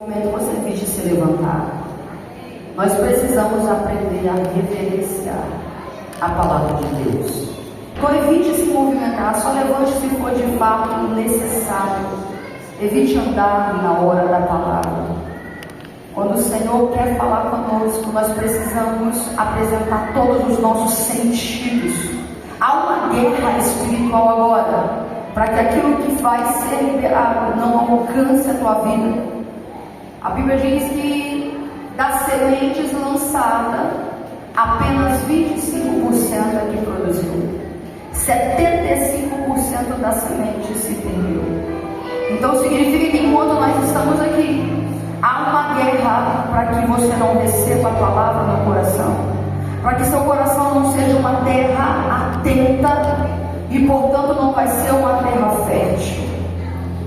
Momento você viste se levantar. Nós precisamos aprender a reverenciar a palavra de Deus. Então evite se movimentar, só levante se for de fato necessário. Evite andar na hora da palavra. Quando o Senhor quer falar conosco, nós precisamos apresentar todos os nossos sentidos. Há uma guerra espiritual agora, para que aquilo que vai ser liberado não alcance a tua vida. A Bíblia diz que das sementes lançadas, apenas 25% é que produziu. 75% da semente se perdeu. Então significa que enquanto nós estamos aqui, há uma guerra para que você não receba a palavra no coração, para que seu coração não seja uma terra atenta e portanto não vai ser uma terra fértil.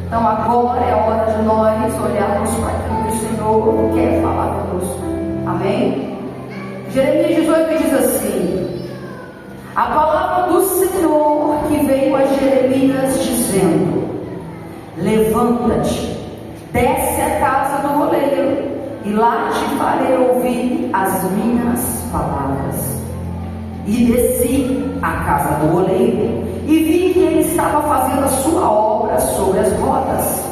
Então agora é a hora de nós olharmos para aquilo que o Senhor quer falar conosco. Amém? Jeremias 18 diz assim: a palavra do Senhor que veio a Jeremias dizendo: levanta-te, desce à casa do oleiro, e lá te farei ouvir as minhas palavras. E desci à casa do oleiro, e vi que ele estava fazendo a sua obra sobre as rodas,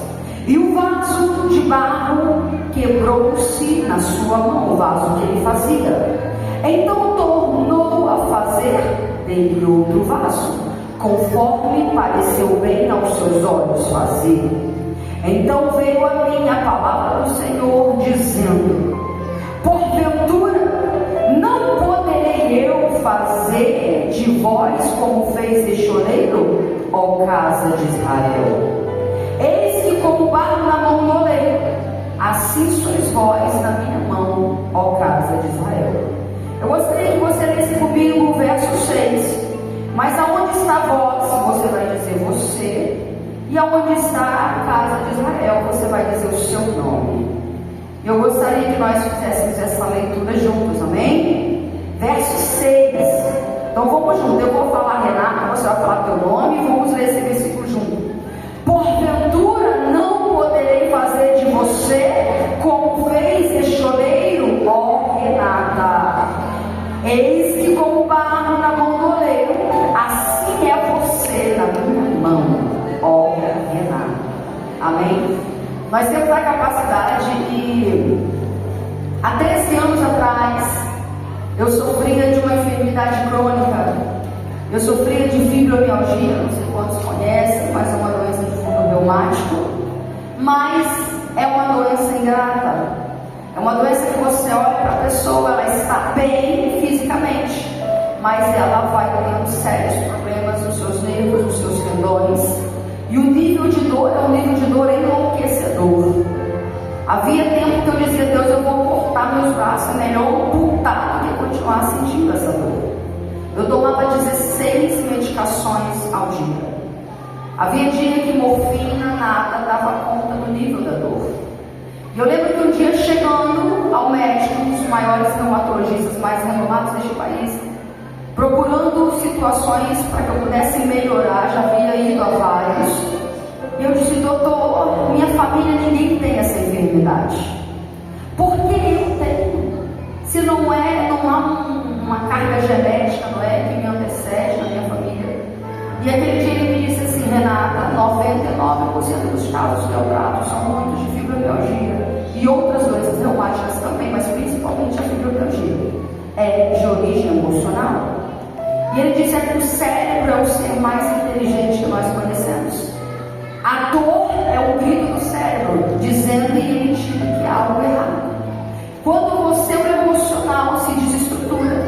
e o vaso de barro quebrou-se na sua mão, o vaso que ele fazia. Então tornou a fazer dele outro vaso, conforme pareceu bem aos seus olhos fazer. Então veio a mim a palavra do Senhor, dizendo: porventura não poderei eu fazer de vós como fez este oleiro, ó casa de Israel? Eis que como barro na mão do oleiro, assim sois vós na minha mão, ó casa de Israel. Eu gostaria que você lesse comigo o verso 6. Mas aonde está vós? Você vai dizer você. E aonde está a casa de Israel? Você vai dizer o seu nome. Eu gostaria que nós fizéssemos essa leitura juntos, amém? Verso 6. Então vamos juntos. Eu vou falar Renata, você vai falar teu nome e vamos ler esse versículo junto. Porventura não poderei fazer de você como fez este oleiro, ó Renata. Eis que como barro na mão do oleiro, assim é você na minha mão, ó Renata. Amém? Nós temos a capacidade de, há 13 anos atrás, eu sofria de uma enfermidade crônica. Eu sofria de fibromialgia, não sei quantos conhecem, mas é uma doença de fundo reumático. Mas é uma doença ingrata. É uma doença que você olha para a pessoa, ela está bem fisicamente, mas ela vai tendo sérios problemas nos seus nervos, nos seus tendões. E o nível de dor é um nível de dor enlouquecedor. Havia tempo que eu dizia: Deus, eu vou cortar meus braços, é melhor amputar do que continuar sentindo essa dor. Eu tomava 16 medicações ao dia. Havia dia que morfina, nada, dava conta do nível da dor. E eu lembro que um dia, chegando ao médico, um dos maiores reumatologistas mais renomados deste país, procurando situações para que eu pudesse melhorar, já havia ido a vários, e eu disse: doutor, minha família ninguém tem essa enfermidade. Por que eu tenho? Se não há uma carga genética, não é, que me antecede na minha família. E aquele dia ele me disse assim: Renata, 99% dos casos que eu trato são muitos de fibromialgia e outras doenças reumáticas também, mas principalmente a fibromialgia é de origem emocional. E ele disse que o cérebro é o ser mais inteligente que nós conhecemos. A dor é o grito do cérebro, dizendo e emitindo que há algo errado. Quando você, o emocional, se desestrutura,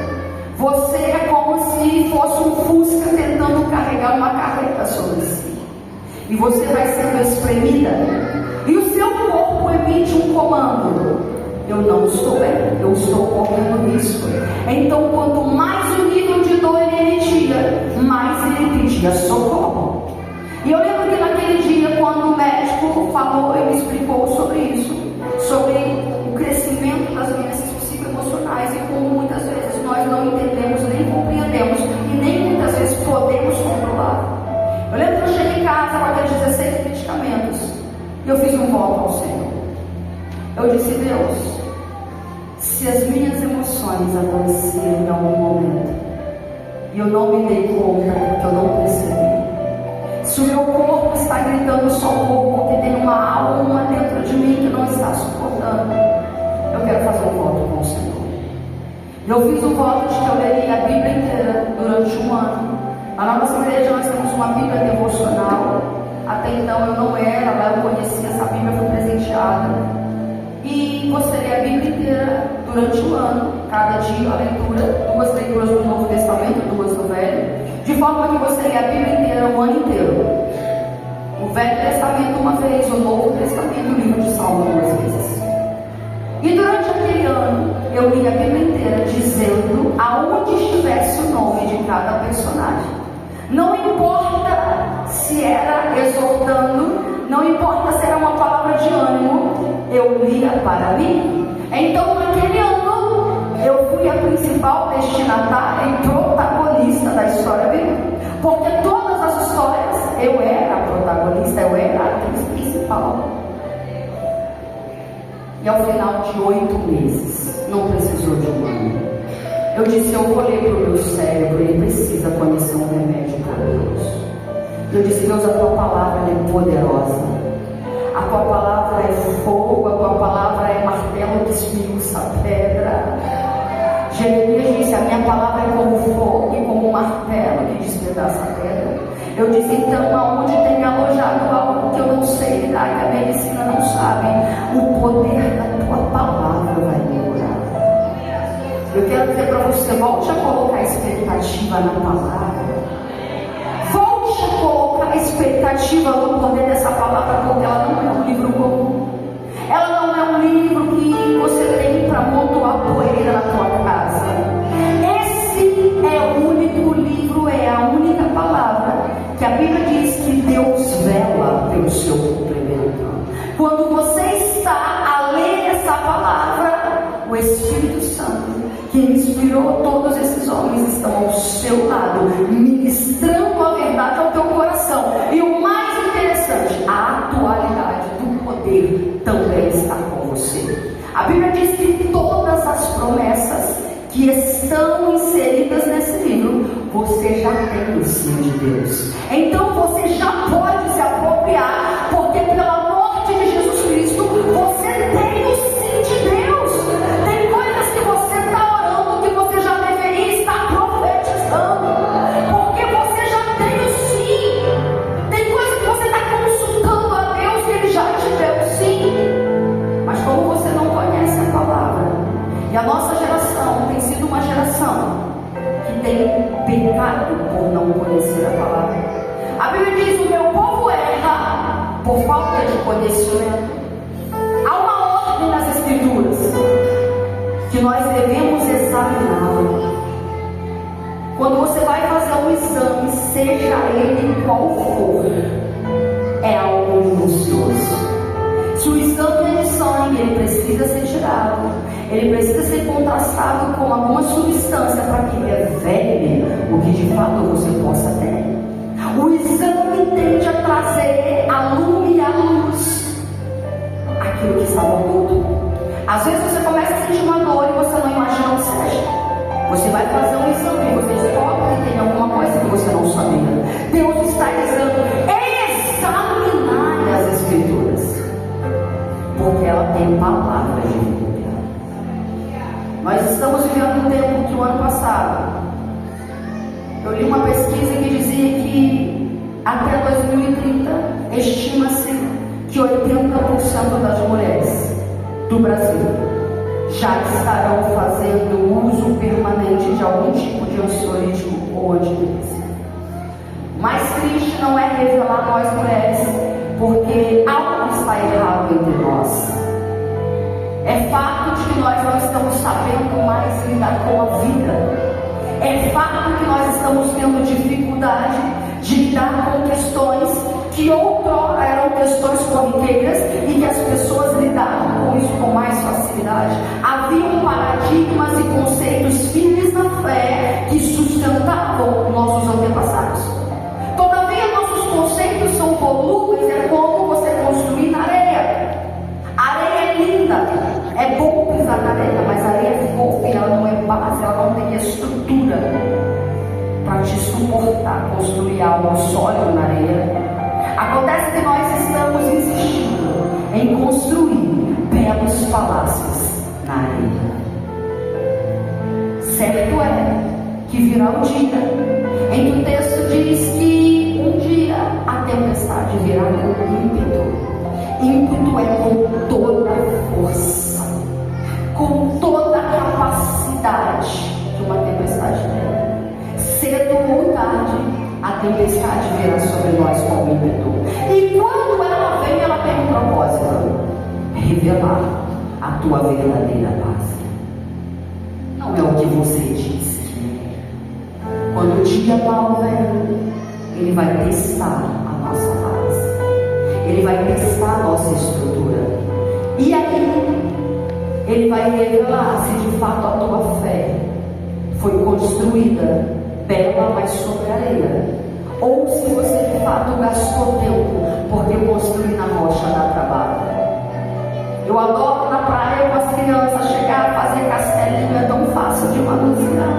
você é como se fosse um fusca tentando carregar uma carreta sobre si. E você vai sendo espremida. E o seu corpo emite um comando: eu não estou bem, eu estou correndo risco. Então, quanto mais o nível de dor ele emitia, mais ele pedia socorro. E eu lembro que naquele dia, quando o médico falou e me explicou sobre isso, sobre o crescimento das doenças psicoemocionais e como muitas vezes nós não entendemos, nem compreendemos e nem muitas vezes podemos controlar. Eu lembro que eu cheguei em casa com aqueles 16 medicamentos e eu fiz um voto ao Senhor. Eu disse: Deus, se as minhas emoções apareceram em algum momento e eu não me dei conta porque eu não percebi, se o meu corpo está gritando socorro porque tem uma alma dentro de mim que não está suportando, eu quero fazer um voto com o Senhor. Eu fiz um voto de que eu leria a Bíblia inteira durante um ano. Na nossa igreja nós temos uma Bíblia devocional. Até então eu não era, lá eu conhecia essa Bíblia, foi presenteada. E você lê a Bíblia inteira durante o ano, cada dia a leitura, 2 leituras do Novo Testamento, 2 do Velho, de forma que você lê a Bíblia inteira o ano inteiro. O Velho Testamento uma vez, o Novo Testamento, o livro de Salmo 2 vezes. E durante aquele ano eu li a Bíblia inteira dizendo aonde estivesse o nome de cada personagem. Não importa se era exortando, não importa se era uma palavra de ânimo, eu lia para mim. Então naquele ano eu fui a principal destinatária e protagonista da história bíblica, porque todas as histórias eu era a protagonista, eu era a atriz principal. E ao final de 8 meses, não precisou de um ano, eu disse: eu vou ler para o meu cérebro, ele precisa conhecer um remédio poderoso. Eu disse: Deus, a tua palavra é poderosa, a tua palavra é fogo, a tua palavra é martelo que esmiuça a pedra. Jeremias disse: a minha palavra é como fogo e como martelo que despedaça a pedra. Eu disse: então, aonde tem alojado algo que eu não sei lidar, que a medicina não sabe, o poder da tua palavra vai me curar. Eu quero dizer para você: volte a colocar expectativa na palavra. Volte a colocar expectativa no poder dessa palavra, porque ela não é um livro comum. Ela não é um livro que você tem para amontoar poeira na tua casa. Esse é o único livro, é a única palavra que a Bíblia diz que Deus vela pelo seu cumprimento. Quando você está a ler essa palavra, o Espírito Santo, que inspirou todos esses homens, estão ao seu lado, ministrando a verdade ao teu coração. E o mais interessante, a atualidade do poder também está com você. A Bíblia diz que todas as promessas que estão inseridas nesse livro, você já tem o sim de Deus. Então você já pode se apropriar, porque pela morte de Jesus Cristo, você tem o sim de Deus. Tem coisas que você está orando, que você já deveria estar profetizando, porque você já tem o sim. Tem coisas que você está consultando a Deus, que Ele já te deu o sim. Mas como você não conhece a palavra, e a nossa geração tem sido uma geração que tem pecado por não conhecer a palavra. A Bíblia diz: o meu povo erra por falta de conhecimento. Há uma ordem nas Escrituras que nós devemos examiná-la. Quando você vai fazer um exame, seja ele qual for, é algo minucioso. Se o exame é de sangue, ele precisa ser tirado, ele precisa ser contrastado com alguma substância para que revele o que de fato você possa ter. O exame tende a trazer a lume e a luz aquilo que estava oculto. Às vezes você começa a sentir uma dor e você não imagina o que seja. Você vai fazer um exame e você descobre que tem alguma coisa que você não sabia. Deus está dizendo: examinar as Escrituras, porque ela tem palavras de vida. Nós estamos vivendo um tempo que o ano passado eu li uma pesquisa que dizia que até 2030 estima-se que 80% das mulheres do Brasil já estarão fazendo uso permanente de algum tipo de ansiolítico ou antidepressivo. Mais triste não é revelar nós mulheres, porque algo está errado entre nós. É fato de que nós não estamos sabendo mais lidar com a vida. É fato que nós estamos tendo dificuldade de lidar com questões que outrora eram questões corriqueiras e que as pessoas lidavam com isso com mais facilidade. Haviam paradigmas e conceitos firmes na fé que sustentavam nossos antepassados. Todavia, nossos conceitos são volúveis, é como você construir na areia. A areia é linda, É bom pisar na areia, mas a areia é fofa e ela não é base, ela não tem estrutura para te suportar, construir algo sólido na areia. Acontece que nós estamos insistindo em construir belos palácios na areia. Certo é que virá o dia em que o texto diz que um dia a tempestade virá com ímpeto. Ímpeto é com toda a força, com toda a capacidade que uma tempestade tem. Cedo ou tarde, a tempestade virá sobre nós com ímpeto. E quando ela vem, ela tem um propósito: revelar a tua verdadeira base. Não é o que você diz que é. Quando o dia mal vem, ele vai testar a nossa base. Ele vai testar a nossa estrutura. E aí, ele vai revelar se de fato a tua fé foi construída bela, mas sobre areia, ou se você de fato gastou tempo, porque construir na rocha dá trabalho. Eu adoro na praia com as crianças chegar a fazer castelinho, é tão fácil de manusear.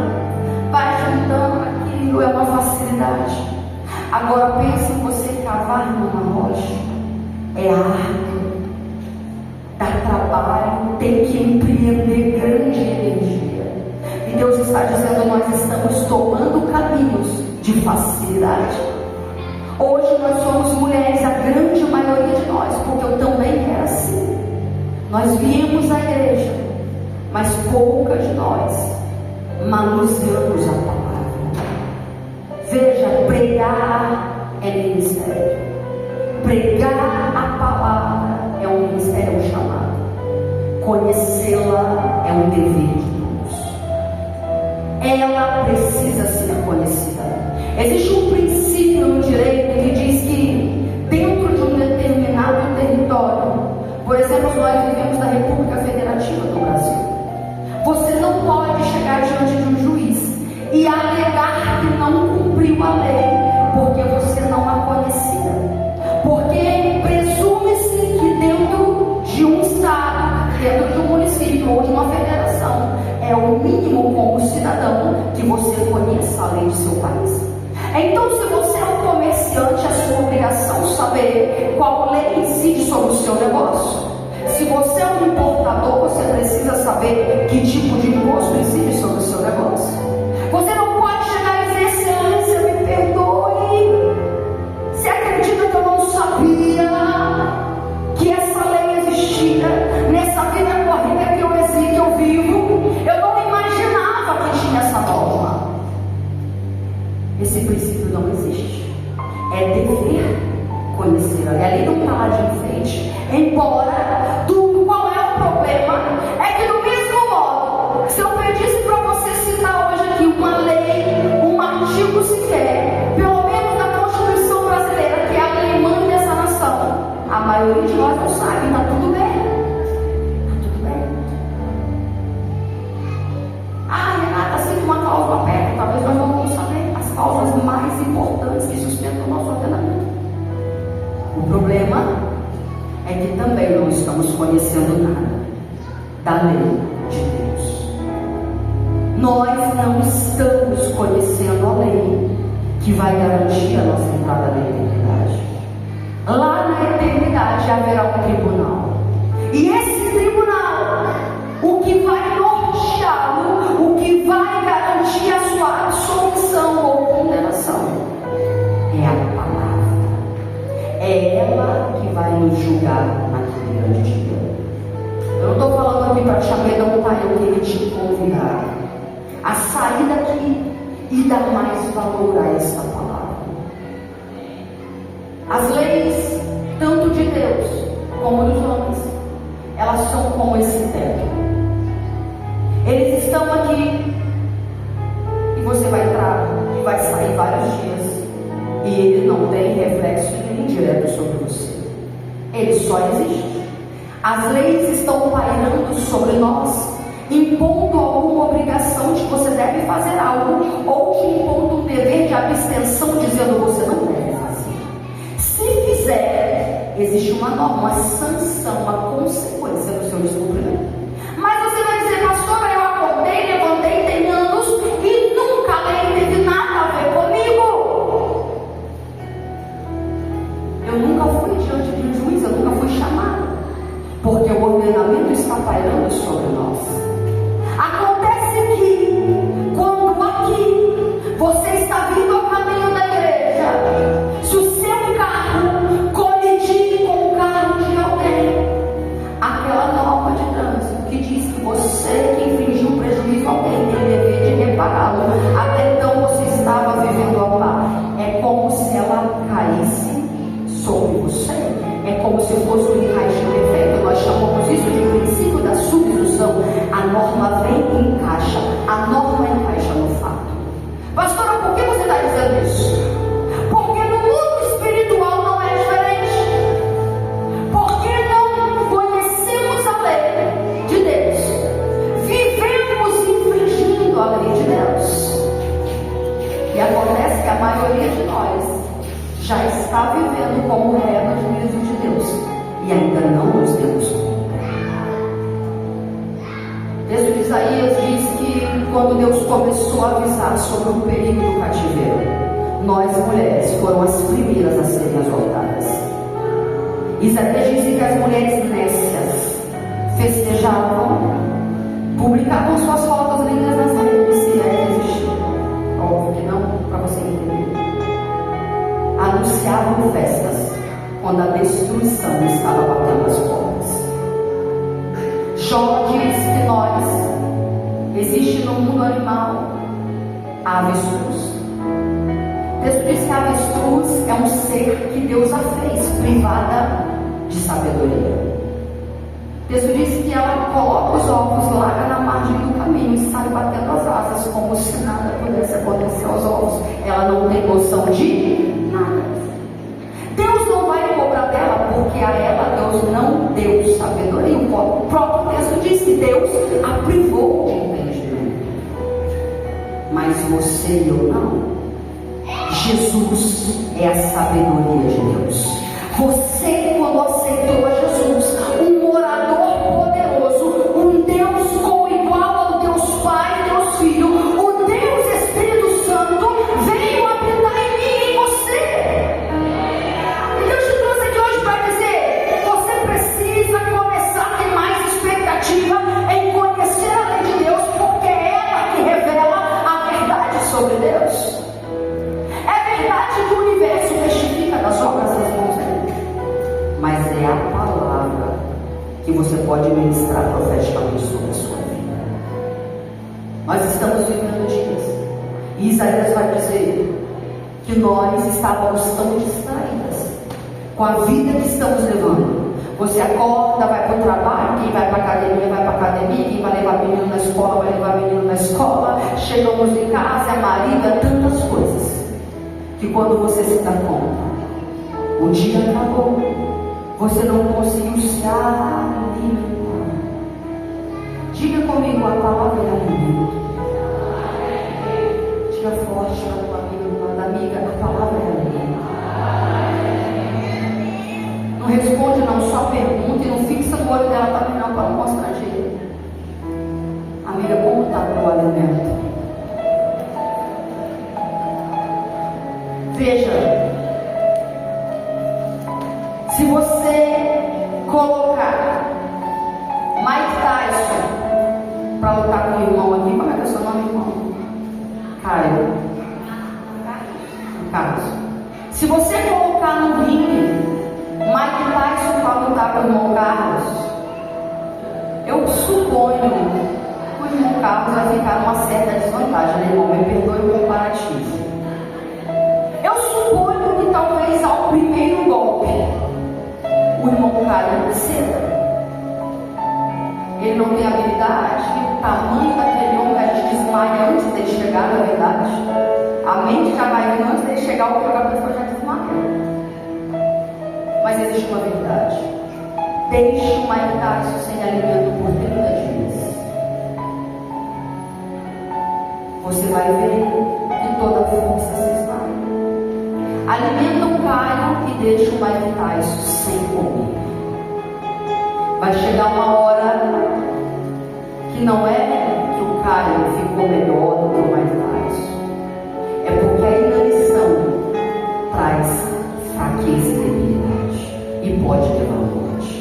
Vai juntando aquilo, é uma facilidade. Agora pense em você cavar numa rocha. É árduo, dá trabalho, tem que empreender grande energia. E Deus está dizendo: nós estamos tomando caminhos de facilidade. Hoje nós somos mulheres, a grande maioria de nós, porque eu também era assim. Nós viemos à igreja, mas poucas de nós manuseamos a palavra. Veja, pregar é ministério. Pregar a palavra é um ministério, é um chamado. Conhecê-la é um dever de todos. Ela precisa ser conhecida. Existe um princípio no direito que diz que dentro de um determinado território, por exemplo, nós vivemos na República Federativa do Brasil, você não pode chegar diante de um juiz e alegar que não cumpriu a lei porque você não a conhecia. Porque presume-se que dentro de um estado, dentro de um município ou de uma federação, é o mínimo como cidadão que você conheça a lei do seu país. Então, se você é um comerciante, é sua obrigação saber qual lei incide sobre o seu negócio. Se você é um importador, você precisa saber que tipo de imposto incide sobre o seu negócio. Você não pode chegar e dizer: excelência, me perdoe, você acredita que eu não sabia que essa lei existia nessa vida corrida que eu vivo? Eu não imaginava que tinha essa norma. Esse princípio não existe. É dever conhecer a lei. A lei não está lá de enfeite. Embora, qual é o problema? É que do mesmo modo, se eu pedisse para você citar hoje aqui uma lei, um artigo sequer, pelo menos na Constituição brasileira, que é a lei mãe dessa nação, a maioria de nós não sabe. Está tudo bem. Está tudo bem. Ah, Renata, cita uma cláusula perto. Talvez nós não vamos saber as causas mais importantes que sustentam o nosso ordenamento. O problema é que também não estamos conhecendo nada da lei de Deus. Nós não estamos conhecendo a lei que vai garantir a nossa entrada na eternidade. Lá na eternidade haverá um tribunal. E esse tribunal, o que vai norteá-lo, o que vai garantir a sua absolvição ou condenação, é a palavra. É ela que vai nos julgar naquele grande dia. Eu não estou falando aqui para te amedrontar, eu queria te convidar a sair daqui e dar mais valor a esta palavra. As leis, tanto de Deus como dos homens, elas são como esse teto. Eles estão aqui e você vai entrar e vai sair vários dias. E ele não tem reflexo nem direto sobre você. Ele só existe. As leis estão pairando sobre nós, impondo alguma obrigação de que você deve fazer algo, ou te impondo um dever de abstenção, dizendo que você não deve fazer. Se fizer, existe uma norma, uma sanção, uma consequência do seu descumprimento. ordenamento está pairando sobre nós. Acontece que, quando aqui você está vindo ao caminho da igreja, se o seu carro colidir com o carro de alguém, aquela norma de trânsito que diz que você que infringiu prejuízo a alguém tem dever de repará-lo, até então você estava vivendo a paz. É como se ela caísse sobre você. É como se fosse um encaixe perfeito. Nós chamamos isso de princípio da substituição. A norma vem e encaixa. A norma encaixa no fato. Pastora, por que você está dizendo isso? Porque no mundo espiritual não é diferente. Porque não conhecemos a lei de Deus. Vivemos infringindo a lei de Deus. E acontece que a maioria de nós já está vivendo como é no juízo de Deus e ainda não nos demos conta. O texto de Isaías diz que quando Deus começou a avisar sobre o perigo do cativeiro, nós mulheres foram as primeiras a serem exaltadas. Isaías diz que as mulheres nécias festejavam, publicavam suas fotos lindas nas redes, se é que existia. Óbvio que não, para você entender. Anunciavam festas quando a destruição estava batendo as portas. Jó diz que nós, existe no mundo animal a avestruz. O texto diz que a avestruz é um ser que Deus a fez, privada de sabedoria. O texto diz que ela coloca os ovos, larga na margem do caminho e sai batendo as asas como se nada pudesse acontecer aos ovos. Ela não tem noção de nada. Deus não vai cobrar dela, porque a ela Deus não deu sabedoria. O próprio texto diz que Deus a privou de entendimento. Mas você e eu não. Jesus é a sabedoria de Deus. Você, quando aceitou a Jesus, um orador poderoso, um Deus co-igual ao Deus Pai, Deus Filho, o Deus Espírito Santo, veio habitar em mim e em você. E Deus te trouxe aqui hoje para dizer: você precisa começar a ter mais expectativa em conhecer a lei de Deus, porque é ela que revela a verdade sobre Deus. É verdade que o universo testifica das obras das mãos dele, mas é a palavra que você pode ministrar profeticamente sobre a sua vida. Nós estamos vivendo dias, e Isaías vai dizer que nós estávamos tão distraídas com a vida que estamos levando. Você acorda, vai para o trabalho, quem vai para a academia vai para a academia, quem vai levar menino na escola vai levar menino na escola, chegamos em casa, é marido, é tantas coisas, que quando você se dá conta, o dia acabou, você não conseguiu se alimentar. Diga comigo, a palavra é alimento. Diga forte para o teu amigo, para a amiga, a palavra é alimento. Não responde não, só pergunta e não fixa no olho dela também não, para não constranger. Amiga, como está o teu alimento? Veja, se você colocar Mike Tyson para lutar com o irmão aqui, como é que é o seu nome, irmão? Caio. Carlos. Se você colocar no ringue Mike Tyson para lutar com o irmão Carlos, eu suponho que o irmão Carlos vai ficar numa certa desvantagem, né, irmão? Me perdoe o comparativo. Eu suponho que talvez ao primeiro golpe o irmão Caio ceda. Ele não tem habilidade, o tamanho daquele homem, a gente desmaia antes dele chegar, na verdade. A mente já vai vir antes dele chegar, o corpo da pessoa já desmaia. Mas existe uma verdade: deixe o Mike Tyson sem alimento por 30 dias. Você vai ver que toda a força se esvai. Alimenta o Caio e deixa o Mike Tyson sem comer. Vai chegar uma hora que não é que o Caio ficou melhor do que o Mike Tyson, é porque a inanição traz fraqueza e debilidade e pode levar à morte.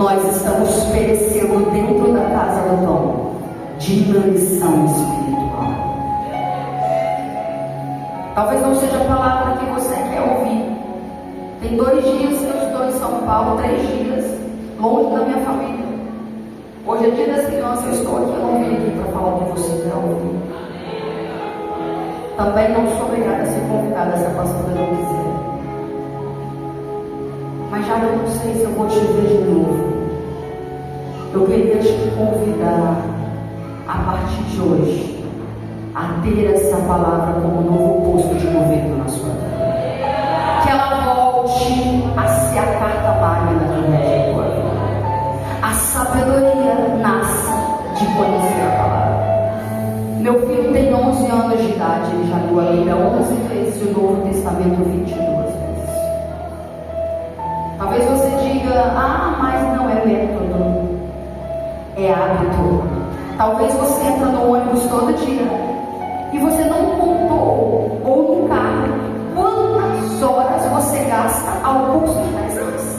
nós estamos perecendo dentro da casa do Tom de inanição espiritual. Talvez não seja a palavra que você quer ouvir. Tem 2 dias que eu estou em São Paulo, 3 dias, longe da minha família. Hoje é dia das crianças, eu estou aqui, eu não vim aqui para falar o que você quer ouvir. Também não sou obrigada a ser convidada se a pastora não quiser. Mas já eu não sei se eu vou te ver de novo. Eu queria te convidar, a partir de hoje, a ter essa palavra como novo posto de governo na sua vida. Que ela volte a ser a carta magna que rege a tua vida. A sabedoria nasce de conhecer a palavra. Meu filho tem 11 anos de idade, ele já leu a Bíblia 11 vezes e o Novo Testamento 22 vezes. Talvez você diga, mas não é método, é hábito. Talvez você entra no ônibus todo dia e você não contou, ou no carro, quantas horas você gasta ao curso de 10 anos.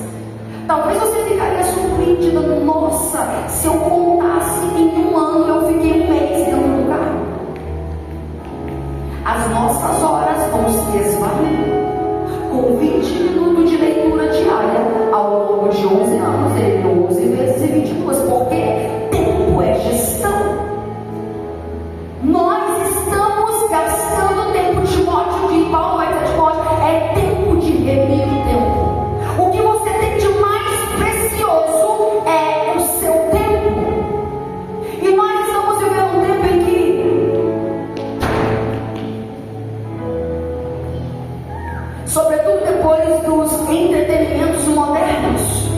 Talvez você ficaria surpreendida, nossa, se eu contasse em 1 ano eu fiquei 1 mês dentro do carro. As nossas horas vão se esvair. Com 20 minutos de leitura diária ao longo de 11 anos, ele 11 vezes e 22, porque tempo é gestão. Nós estamos gastando tempo. Timóteo, de Paulo vai dizer Timóteo, é tempo de remir o tempo. O que você tem de mais precioso é o seu tempo. E nós estamos vivendo um tempo em que, sobretudo depois dos entretenimentos modernos,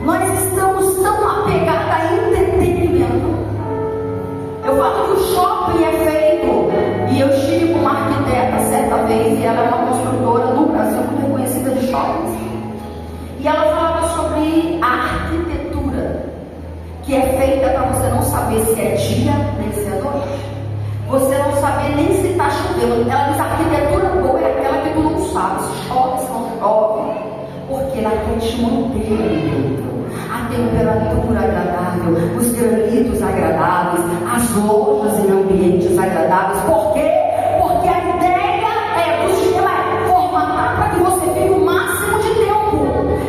nós estamos tão apegados a entretenimento. Eu falo que o shopping é feito, e eu estive com uma arquiteta certa vez, e ela é uma construtora no Brasil muito reconhecida de shoppings, e ela falava sobre a arquitetura que é feita para você não saber se é dia nem se é noite, você não saber nem se está chovendo. Ela diz: a arquitetura boa é aquela que tu não sabe se chove, se não chove, porque ela quer te manter dentro. A temperatura agradável, os granitos agradáveis, as lojas em ambientes agradáveis. Por quê? Porque a ideia do sistema é formatar para que você fique o máximo de tempo,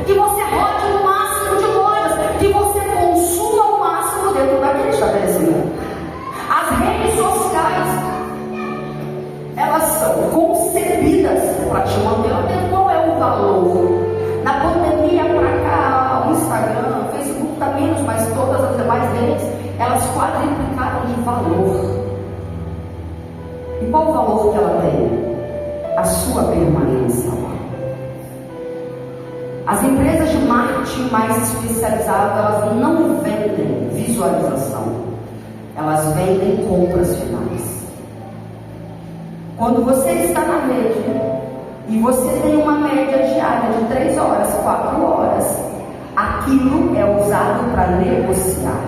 que você rode o máximo de lojas, que você consuma o máximo dentro daquele estabelecimento. As redes sociais, elas são concebidas para te manter lá dentro. Qual é o valor? Na pandemia para cá, o Instagram, o Facebook está menos, mas todas as demais redes, elas quadriplicaram de valor. E qual o valor que ela tem? A sua permanência lá. As empresas de marketing mais especializadas, elas não vendem visualização, elas vendem compras finais. Quando você está na rede e você tem uma média diária de 3 horas, 4 horas, aquilo é usado para negociar.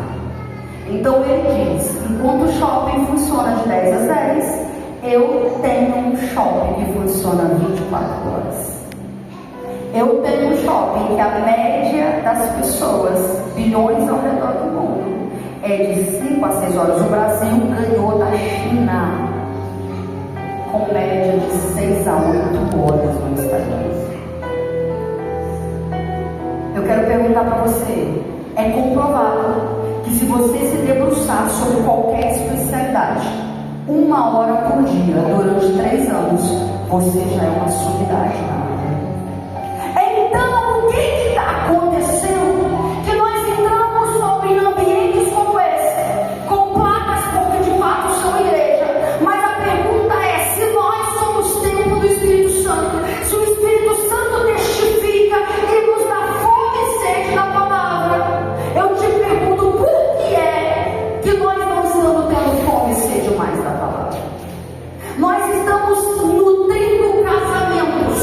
Então ele diz: enquanto o shopping funciona de 10 às 10, eu tenho um shopping que funciona 24 horas. Eu tenho um shopping que a média das pessoas, bilhões ao redor do mundo, é de 5 a 6 horas. O Brasil ganhou da China com média de 6 a 8 horas no Instagram. Eu quero perguntar para você: é comprovado que se você se debruçar sobre qualquer especialidade 1 hora por dia durante 3 anos, você já é uma sumidade na área. Então, o que está acontecendo? Que nós entramos sobre ambientes como esse, com placas porque de fato são igreja, mas a pergunta é: se nós somos templo do Espírito Santo, se o Espírito Santo testifica e nos dá fome e sede da palavra, eu te pergunto, por que é que nós não estamos tendo fome e sede mais da palavra? Nós estamos nutrindo casamentos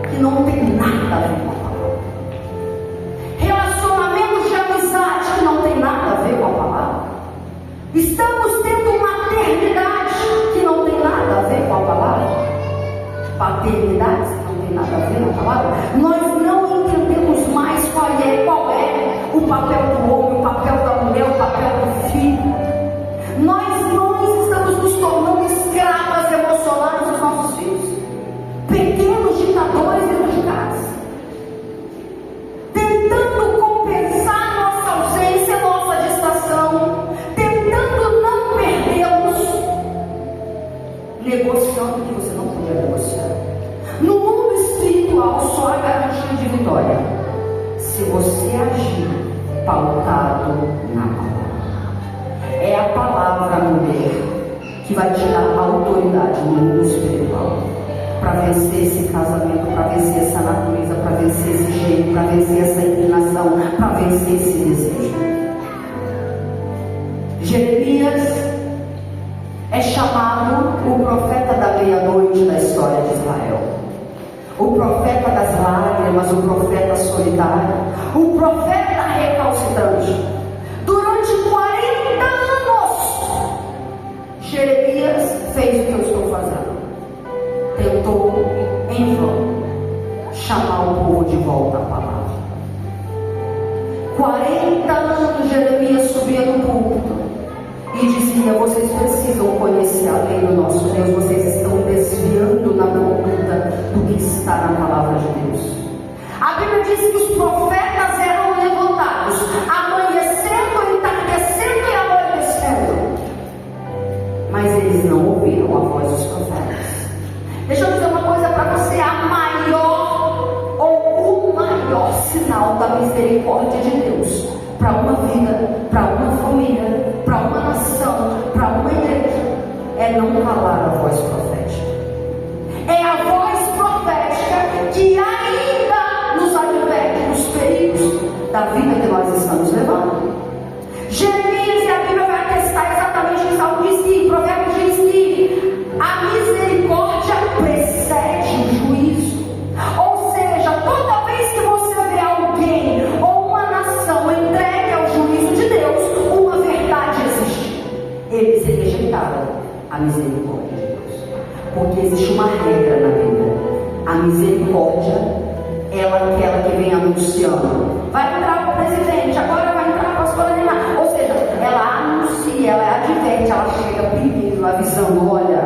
que não tem nada a ver com a palavra, relacionamentos de amizade que não tem nada a ver com a palavra. Estamos tendo maternidade que não tem nada a ver com a palavra, paternidade que não tem nada a ver com a palavra. Nós não entendemos mais qual é o papel do homem, o papel da mulher, o papel do filho. Nós mães estamos nos tornando escravas emocionais dos nossos filhos, pequenos ditadores dentro de casa, tentando compensar nossa ausência, nossa distração, tentando não perdê-los, negociando o que você não podia negociar. No mundo espiritual só há garantia de vitória se você agir pautado na palavra. É a palavra, mulher, que vai te dar autoridade no mundo espiritual para vencer esse casamento, para vencer essa natureza, para vencer esse jeito, para vencer essa inclinação, para vencer esse desejo. Jeremias é chamado o profeta da meia-noite da história de Israel, o profeta das lágrimas, o profeta solitário, o profeta recalcitrante. Durante 40 anos, Jeremias fez o que eu estou fazendo. Tentou, em vão, chamar o povo de volta à palavra. 40 anos Jeremias subia no púlpito e dizia: vocês precisam conhecer a lei do nosso Deus, vocês estão desviando na conduta do que está na palavra de Deus. A Bíblia diz que os profetas eram levantados, amanhecendo, entardecendo e anoitecendo, mas eles não ouviram a voz dos profetas. Deixa eu dizer uma coisa para você: a maior ou o maior sinal da misericórdia de Deus para uma vida, para uma família, para uma nação, para uma igreja, é não calar a voz profética. É a voz profética que ainda nos adverte dos perigos da vida que nós estamos levando. Jeremias, e a Bíblia vai atestar exatamente isso. Algo diz que, Provérbios diz que a misericórdia precede o juízo. Ou seja, toda vez que você vê alguém ou uma nação entregue ao juízo de Deus, uma verdade existe: eles rejeitaram a misericórdia de Deus. Porque existe uma regra na Bíblia: a misericórdia, ela é aquela que vem anunciando. Vai entrar o presidente, agora vai entrar a pastora Nina. Ou seja, ela anuncia, ela adverte, ela chega primeiro avisando: olha,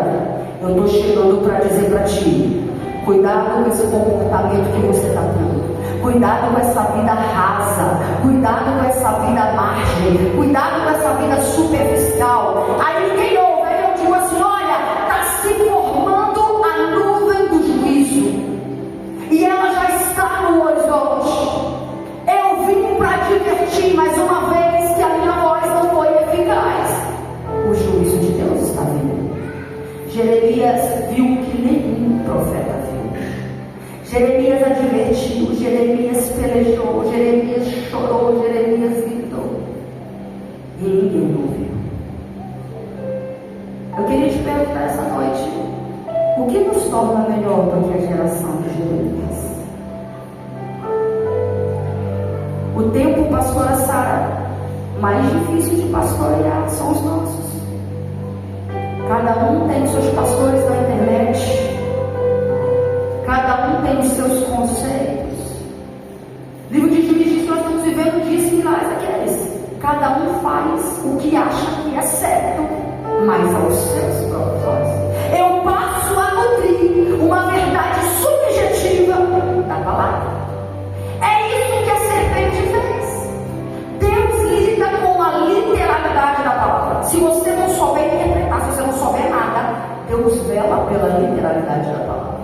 eu estou chegando para dizer para ti, cuidado com esse comportamento que você está tendo, cuidado com essa vida rasa, cuidado com essa vida à margem, cuidado com essa vida superficial. Aí ninguém ouve, aí eu digo assim: olha, está se formando a nuvem do juízo, e ela já está no horizonte. Eu vim para divertir, mas uma vez que a minha voz não foi eficaz, o juízo de Deus está vindo. Jeremias viu o que nenhum profeta viu. Jeremias advertiu, Jeremias pelejou, Jeremias chorou, Jeremias gritou, e ninguém ouviu. Eu queria te perguntar essa noite: o que nos torna melhor do que a geração de Jeremias? O tempo, pastora Sara, mais difícil de pastorear são os nossos. Cada um tem os seus pastores na internet, cada um tem os seus conceitos. O livro de Juízes diz que nós estamos vivendo dias similares àqueles. Cada um faz o que acha que é certo, mas aos seus próprios olhos. Eu passo a nutrir uma verdade subjetiva da palavra. É isso que a serpente fez. Deus lida com a literalidade da palavra. Se você não souber interpretar, se você não souber nada, Deus vela pela literalidade da palavra.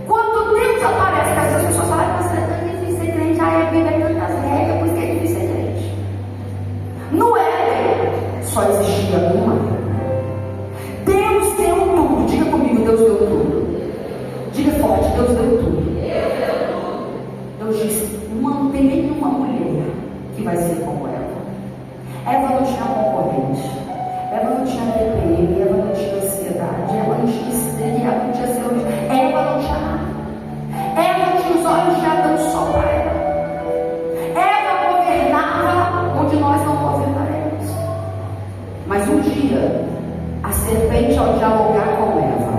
Quando Deus aparece, as pessoas falam: mas é tão difícil ser crente, a Bíblia é tantas regras, por que é difícil ser crente? No Éden só existia uma regra. Deus deu tudo. Diga comigo: Deus deu tudo. Diga forte: Deus deu tudo. Deus disse: não tem nenhuma mulher que vai ser como ela. Eva não tinha concorrente, Eva não tinha TPM, Eva não tinha ansiedade, Eva não tinha estresse, Eva não tinha ciúme, Eva não tinha nada. Eva tinha os olhos de Adão só para ela. Eva governava onde nós não governaremos. Mas um dia, a serpente, ao dialogar com Eva,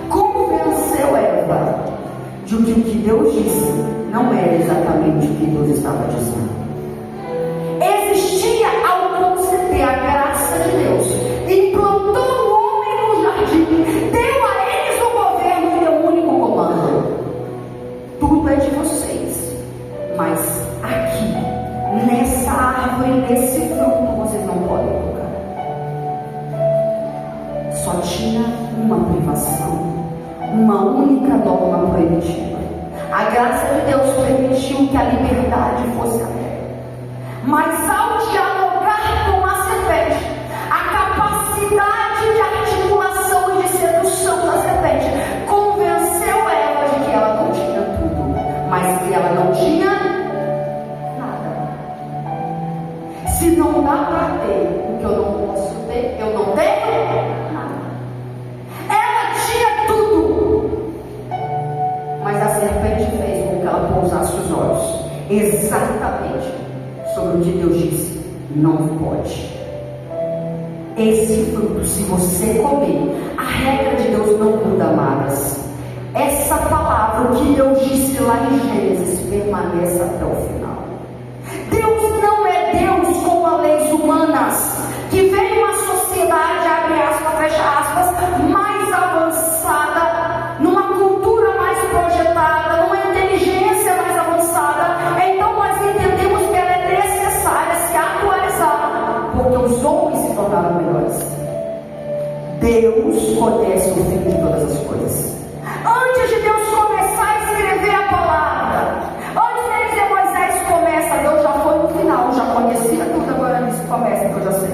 convenceu Eva de que o que Deus disse não era exatamente o que Deus estava dizendo. tinha uma privação, uma única norma proibitiva. A graça de Deus permitiu que a liberdade fosse aberta. Mas ao dialogar com a serpente, a capacidade de articulação e de sedução da serpente convenceu Eva de que ela não tinha tudo, mas que ela não tinha nada. Se não dá para ter o que eu não posso ter, eu não tenho nada. Ela tinha tudo, mas a serpente fez com que ela pousasse os olhos exatamente sobre o que Deus disse: não pode. Esse fruto, se você comer, a regra de Deus não muda, amadas. Essa palavra, o que Deus disse lá em Gênesis, permanece até o final. Deus não é Deus com as leis humanas, que vem uma sociedade, abre aspas, fecha aspas, mais avançada, numa cultura mais projetada, numa inteligência mais avançada. Então nós entendemos que ela é necessária se atualizar, porque os homens se tornaram melhores. Deus conhece o fim de todas as coisas. Antes de Deus começar a escrever a palavra, antes de dizer Moisés começa, Deus já foi no final, já conhecia tudo, agora nisso começa, então já sei.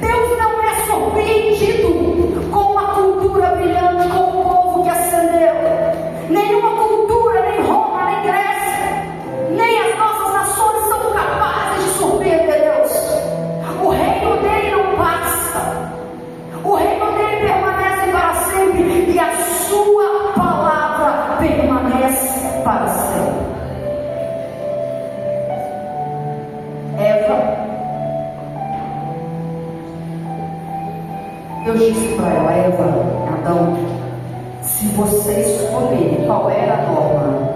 Deus não é surpreendido com uma cultura brilhante, com um povo que ascendeu. Nenhuma cultura, nem Roma, nem Grécia, nem as nossas nações são capazes de surpreender Deus. O reino dele não passa, o reino dele permanece para sempre, e a sua palavra permanece para sempre. Eva, Deus disse para ela: Eva, Adão, se vocês comerem, qual era a norma?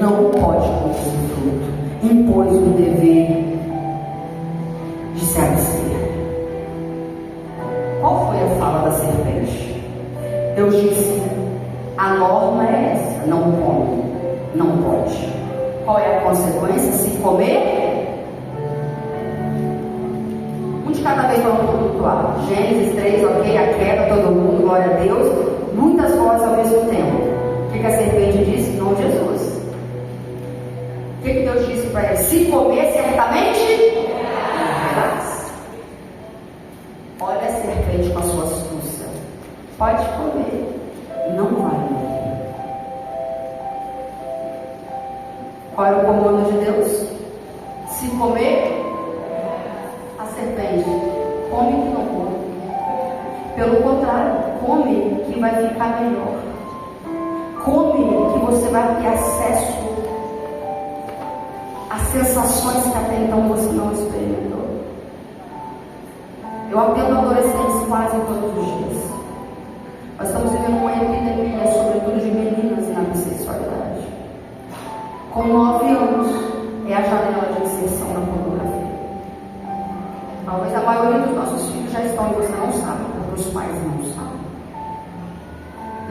Não pode comer esse fruto. Impôs o dever de se abster. Qual foi a fala da serpente? Deus disse: a norma é essa, não come, não pode. Qual é a consequência? Se comer, um de cada vez vamos tumultuar. Gênesis 3, ok, a queda, todo mundo, glória a Deus, muitas vozes ao mesmo tempo. O que a serpente disse? Em nome de Jesus. O que Deus disse para ele? Se comer, certamente terás. Olha a serpente com a sua astúcia. Pode comer, não vai morrer. Qual era o comando de Deus? Se comer, a serpente, come que não come. Pelo contrário, come que vai ficar melhor. Come que você vai ter acesso a sensações que até então você não experimentou. Eu atendo adolescentes quase todos os dias. Nós estamos vivendo uma epidemia, sobretudo de meninas na bissexualidade. Com 9 anos é a janela de inserção na pornografia. Talvez a maioria dos nossos filhos já estão e você não sabe, porque os pais não sabem.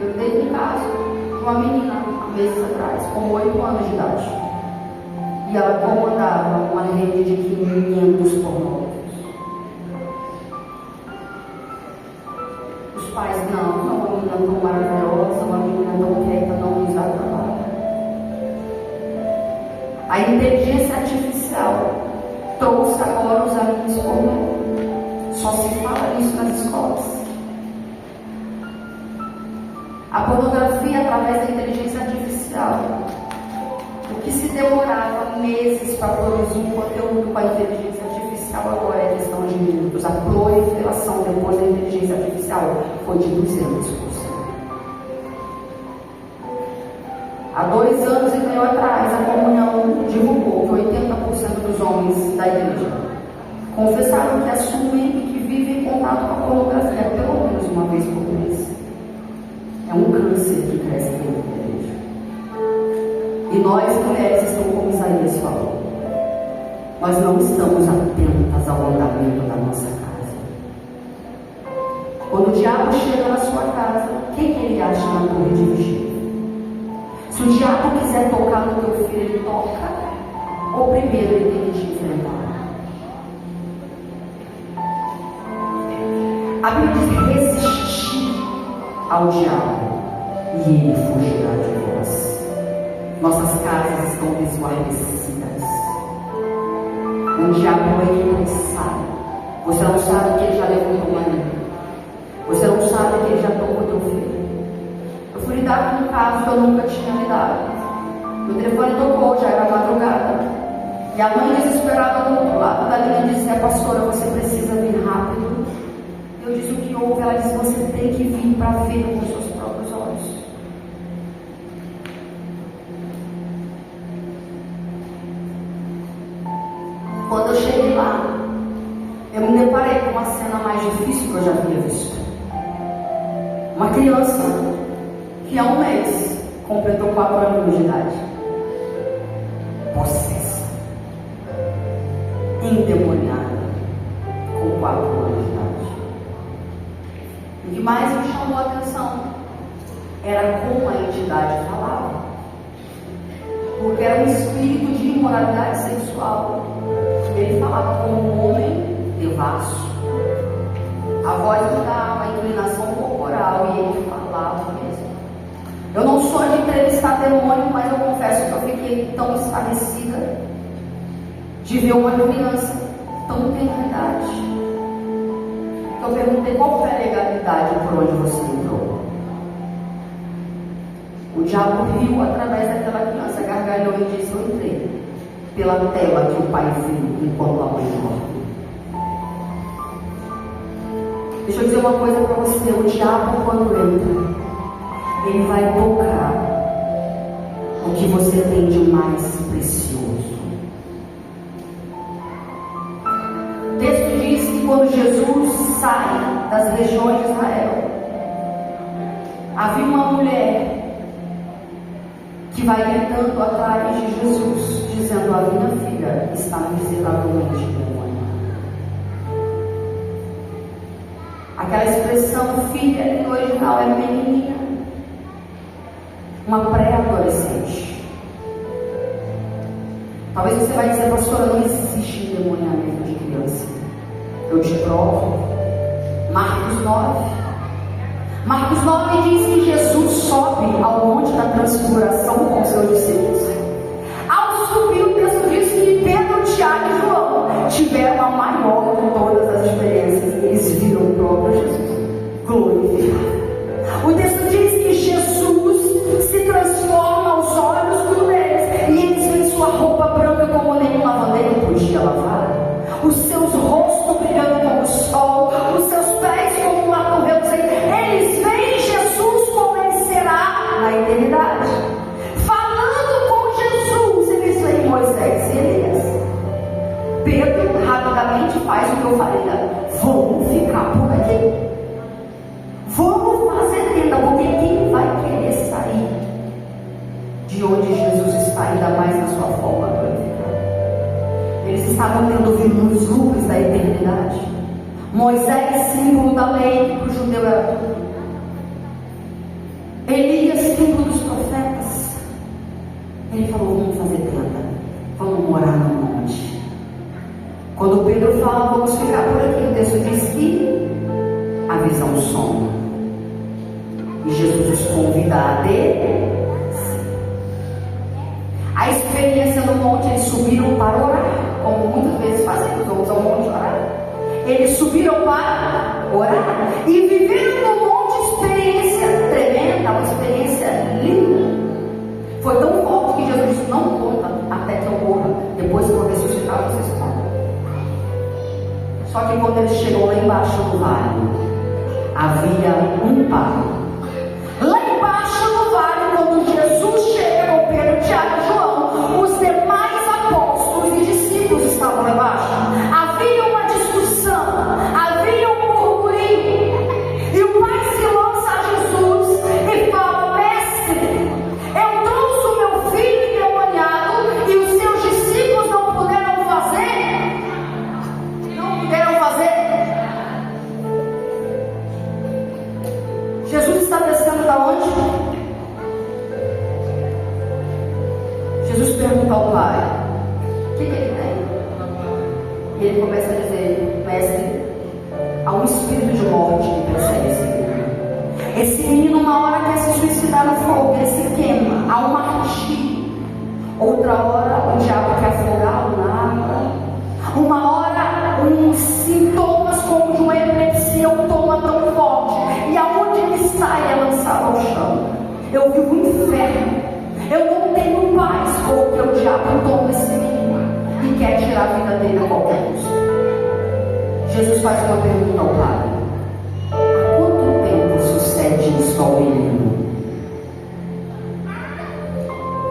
Eu teve um caso de uma menina há meses atrás, com 8 anos de idade, e ela comandava uma rede de 500 pornógrafos. Os pais, não, uma menina tão maravilhosa, uma menina tão quieta, não nos dá trabalho. A inteligência artificial trouxe agora os amigos pornô. Só se fala nisso nas escolas. A pornografia através da inteligência artificial. O que se demorava meses para produzir um conteúdo com a inteligência artificial, agora é questão de minutos. A proliferação depois da inteligência artificial foi de 200%. Há 2 anos e meio atrás, a comunhão divulgou que 80% dos homens da igreja confessaram que assumem e que vivem em contato com a pornografia pelo menos uma vez por mês. É um câncer que cresce dentro da igreja. E nós, mulheres, estamos como Isaías falou. Nós não estamos atentas ao andamento da nossa casa. Quando o diabo chega na sua casa, o que ele acha na torre de vigia? Se o diabo quiser tocar no teu filho, ele toca, ou primeiro ele tem que te enfrentar? A Bíblia diz: resistir ao diabo e ele fugirá de vós. Nossas casas estão desguarnecidas. O diabo entra e sai. Você não sabe que ele já levou teu marido. Você não sabe que ele já tomou teu filho. Eu fui lidar com um caso que eu nunca tinha lidado. Meu telefone tocou, já era madrugada. E a mãe desesperada do outro lado da linha disse: pastora, você precisa vir rápido. Eu disse: o que houve? Ela disse: você tem que vir para ver com os seus próprios olhos. Quando eu cheguei lá, eu me deparei com uma cena mais difícil que eu já havia visto. Uma criança que há um mês completou 4 anos de idade, possessa, endemoniada, com 4 anos de idade. O que mais me chamou a atenção era como a entidade falava, porque era um espírito de imoralidade sexual. Ele falava como um homem devasso, a voz mudava, a inclinação corporal, e ele falava mesmo. Eu não sou de entrevistar demônio, mas eu confesso que eu fiquei tão estarrecida de ver uma criança tão tenra idade. Eu perguntei: qual foi a legalidade por onde você entrou? O diabo riu através daquela criança, gargalhou e disse: eu entrei pela tela que o pai viu enquanto a mãe dorme. Deixa eu dizer uma coisa para você: o diabo, quando entra, ele vai tocar o que você tem de mais precioso. O texto diz que quando Jesus sai das regiões de Israel, havia uma mulher que vai gritando atrás de Jesus, dizendo: a minha filha está miseravelmente endemoniada. Aquela expressão filha, no original, é menininha, uma pré-adolescente. Talvez você vai dizer: pastora, não existe endemoniamento de criança. Eu te provo. Marcos 9. Marcos 9 diz que Jesus sobe ao monte da transfiguração com seus discípulos. Ao subir, o texto diz que Pedro, Tiago e João tiveram a maior de todas as experiências. Eles viram o próprio Jesus glorificado. O texto diz que Jesus se transforma aos olhos deles, e eles veem sua roupa branca como nenhum lavandeiro podia lavar, os seus rostos brilhando como o sol, os seus pés como uma corrente. Eles veem Jesus como ele será na eternidade. Falando com Jesus, eles veem Moisés e Elias. Pedro rapidamente faz o que eu falei: vamos ficar por aqui, vamos fazer tenda, porque quem vai querer sair de onde Jesus está, ainda mais na sua forma glorificada? Eles estavam tendo vislumbres da eternidade. Moisés, símbolo da lei, que para o judeu era tudo. Elias, símbolo dos profetas. Ele falou: vamos fazer tenda, vamos morar no monte. Quando Pedro fala: vamos ficar por aqui, o texto diz que a visão soma, e Jesus os convida a descer. A experiência no monte, eles subiram para orar, como muitas vezes fazemos, vamos ao monte orar. Eles subiram para orar e viveram no monte experiência tremenda, uma experiência linda. Foi tão forte que Jesus disse: não conta até que eu morra, depois que eu ressuscitar vocês contam. Só que quando eles chegam lá embaixo do vale, havia um pai. Lá embaixo do vale, quando Jesus chega com Pedro, Tiago e João, os demais apóstolos e discípulos estavam lá embaixo. Havia uma discussão, havia um murmurinho, e o pai se lança a Jesus e fala: mestre, eu trouxe o meu filho endemoniado e os seus discípulos não puderam fazer? Não puderam fazer? Jesus está descendo da onde? Jesus pergunta ao pai: o que ele tem? E ele começa a dizer: mestre, há um espírito de morte que persegue esse menino. Esse menino, uma hora, quer se suicidar no fogo, ele se queima, há um martírio. Outra hora, o diabo quer afogá-lo na água. Uma hora, uns sintomas como de uma epilepsia o toma tão forte, e aonde ele está, ele é lançado ao chão. Eu vivo um inferno. Eu não tenho paz porque o diabo toma esse menino e quer tirar a vida dele a qualquer custo. Jesus faz uma pergunta ao pai: há quanto tempo sucede isso ao menino?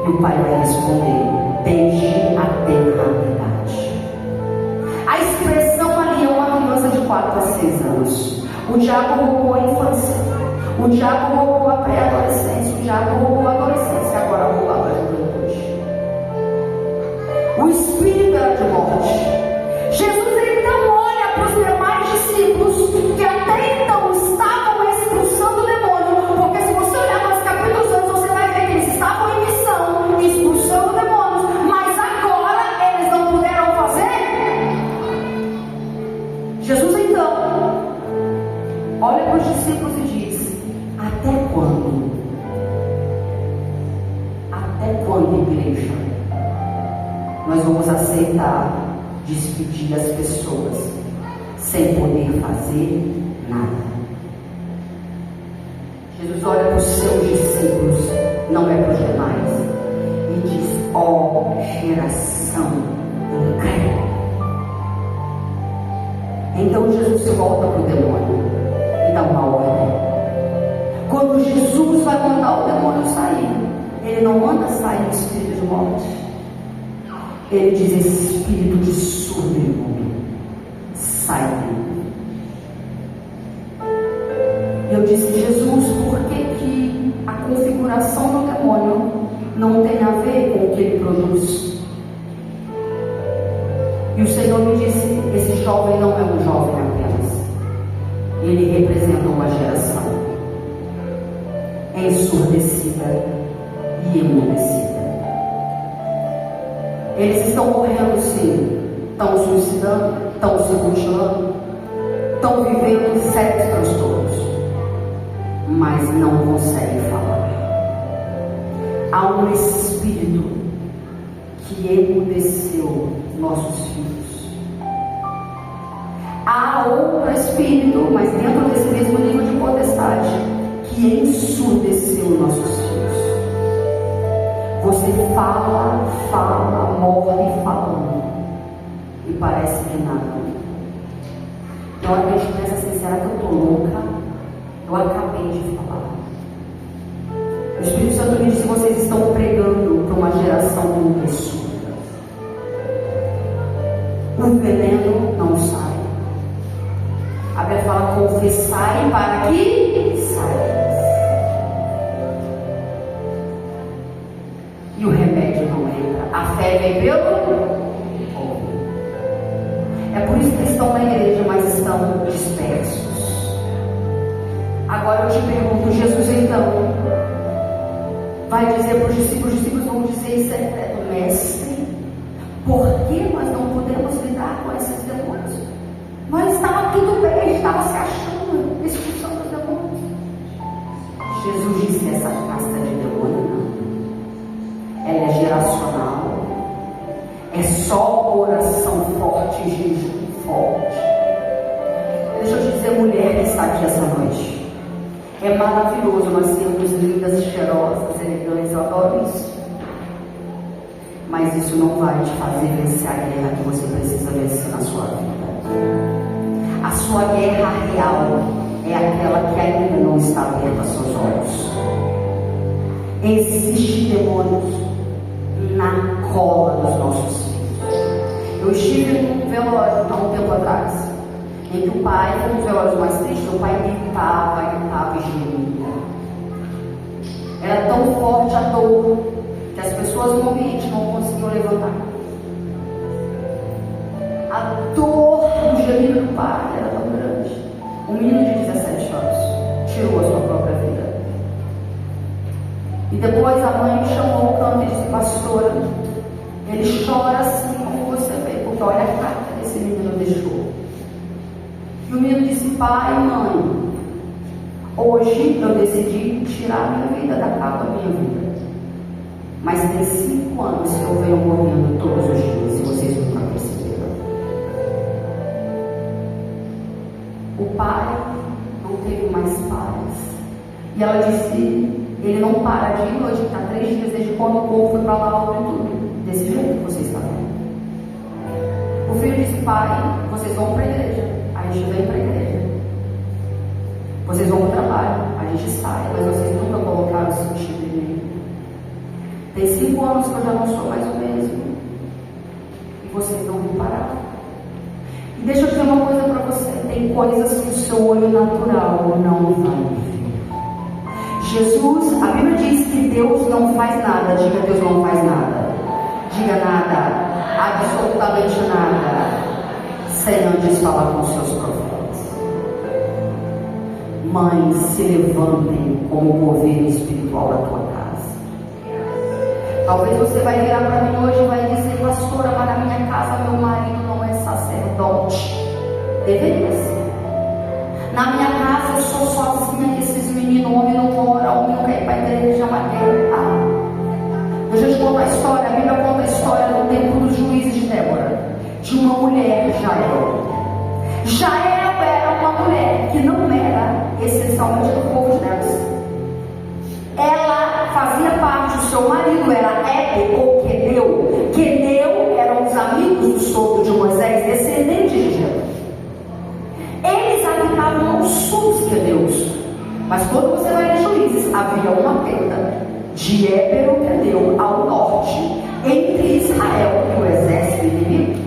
E o pai vai responder: desde a eternidade. A expressão ali é uma criança de 4 a 6 anos. O diabo roubou a infância, o diabo roubou a pré-adolescência, o diabo roubou a adolescência, agora roubou a juventude. O espírito era de morte. Jesus então olha para os demais discípulos que até então estavam expulsando o demônio, porque se você olhar nos capítulos antes, você vai ver que eles estavam em missão, expulsando demônios, mas agora eles não puderam fazer. Jesus então olha para os discípulos e diz: até quando? Até quando, igreja, nós vamos aceitar despedir as pessoas sem poder fazer nada? Jesus olha para os seus discípulos, não é para os demais, e diz: ó geração incrédula. Então Jesus se volta para o demônio e dá uma ordem. Quando Jesus vai mandar o demônio sair, ele não manda sair o espírito de morte. Ele diz: esse espírito de surdo e mudo, sai dele. Eu disse: Jesus, por que a configuração do demônio não tem a ver com o que ele produz? E o Senhor me disse: esse jovem não é um jovem apenas, ele representa uma geração ensurdecida e emudecida. Eles estão morrendo, sim, estão suicidando, estão se mutilando, estão vivendo sérios transtornos, mas não conseguem falar. Há um espírito que emudeceu nossos filhos. Há outro espírito, mas dentro desse mesmo nível de potestade, que ensurdeceu nossos filhos. Você fala, morre falando, e parece que nada. Então a gente pensa assim: será que eu estou louca? Eu acabei de falar. O Espírito Santo me disse: vocês estão pregando para uma geração muito surda. O veneno não sai. A Bíblia fala: confessai para que saia. E o remédio não entra. A fé vem pelo ouvir. É por isso que eles estão na igreja, mas estão dispersos. Agora eu te pergunto: Jesus então vai dizer para os discípulos vão dizer em secreto: mestre, por que nós não podemos lidar com esses demônios? Nós estava tudo bem, a gente estava se achando, expulsando os demônios. Jesus disse: essa casta de demônio não, ela é geracional, é só oração forte, jejum forte. Deixa eu te dizer, mulher que está aqui essa noite, é maravilhoso nós sermos lindas, cheirosas, elegantes, eu adoro isso, mas isso não vai te fazer vencer a guerra que você precisa vencer na sua vida. A sua guerra real é aquela que ainda não está aberta aos seus olhos. Existem demônios na cola dos nossos filhos. Eu estive num velório há um tempo atrás, em que o pai, foi um dos velórios mais tristes, o pai gritava e gemia. Era tão forte a dor que as pessoas no ambiente não conseguiam levantar. A dor do gemido do pai era tão grande. Um menino de 17 anos tirou a sua própria vida. E depois a mãe me chamou ao canto e disse: pastora, ele chora assim como você vê, porque olha a carta que esse menino deixou. E o menino disse: pai e mãe, hoje eu decidi tirar a minha vida da capa da minha vida. Mas tem 5 anos que eu venho morrendo todos os dias e vocês nunca perceberam. O pai não teve mais paz. E ela disse, ele não para de ir, hoje está 3 dias desde quando o povo foi para lá e tudo. Desse jeito que vocês estão vendo. O filho disse, pai, vocês vão para a igreja. A gente vem para a igreja. Vocês vão para o trabalho. A gente sai, mas vocês nunca colocaram o sentido em mim. Tem 5 anos que eu já não sou mais o mesmo. E vocês não vão parar. E deixa eu dizer uma coisa para você. Tem coisas que o seu olho natural não vai ver. Jesus, a Bíblia diz que Deus não faz nada. Diga, Deus não faz nada. Diga nada. Absolutamente nada. Sem antes falar com seus profetas. Mães, se levantem como governo espiritual da tua casa. Talvez você vai virar para mim hoje e vai dizer, pastora, mas na minha casa meu marido não é sacerdote. Deveria ser. Na minha casa eu sou sozinha, que esses meninos, homem não mora, homem não quer ir para a igreja, mas deixa eu te contar a história. A Bíblia conta a história no tempo dos juízes de Débora, de uma mulher, Jael. Jael era uma mulher que não era essencialmente do povo de Deus. Ela fazia parte, o seu marido era Heber ou Quedeu. Quedeu eram os amigos do sogro de Moisés, descendentes de Jael. Eles habitavam ao sul dos Quedeus. Mas quando você vai em Juízes, havia uma tenda de Heber ou Quedeu ao norte, entre Israel e o exército inimigo.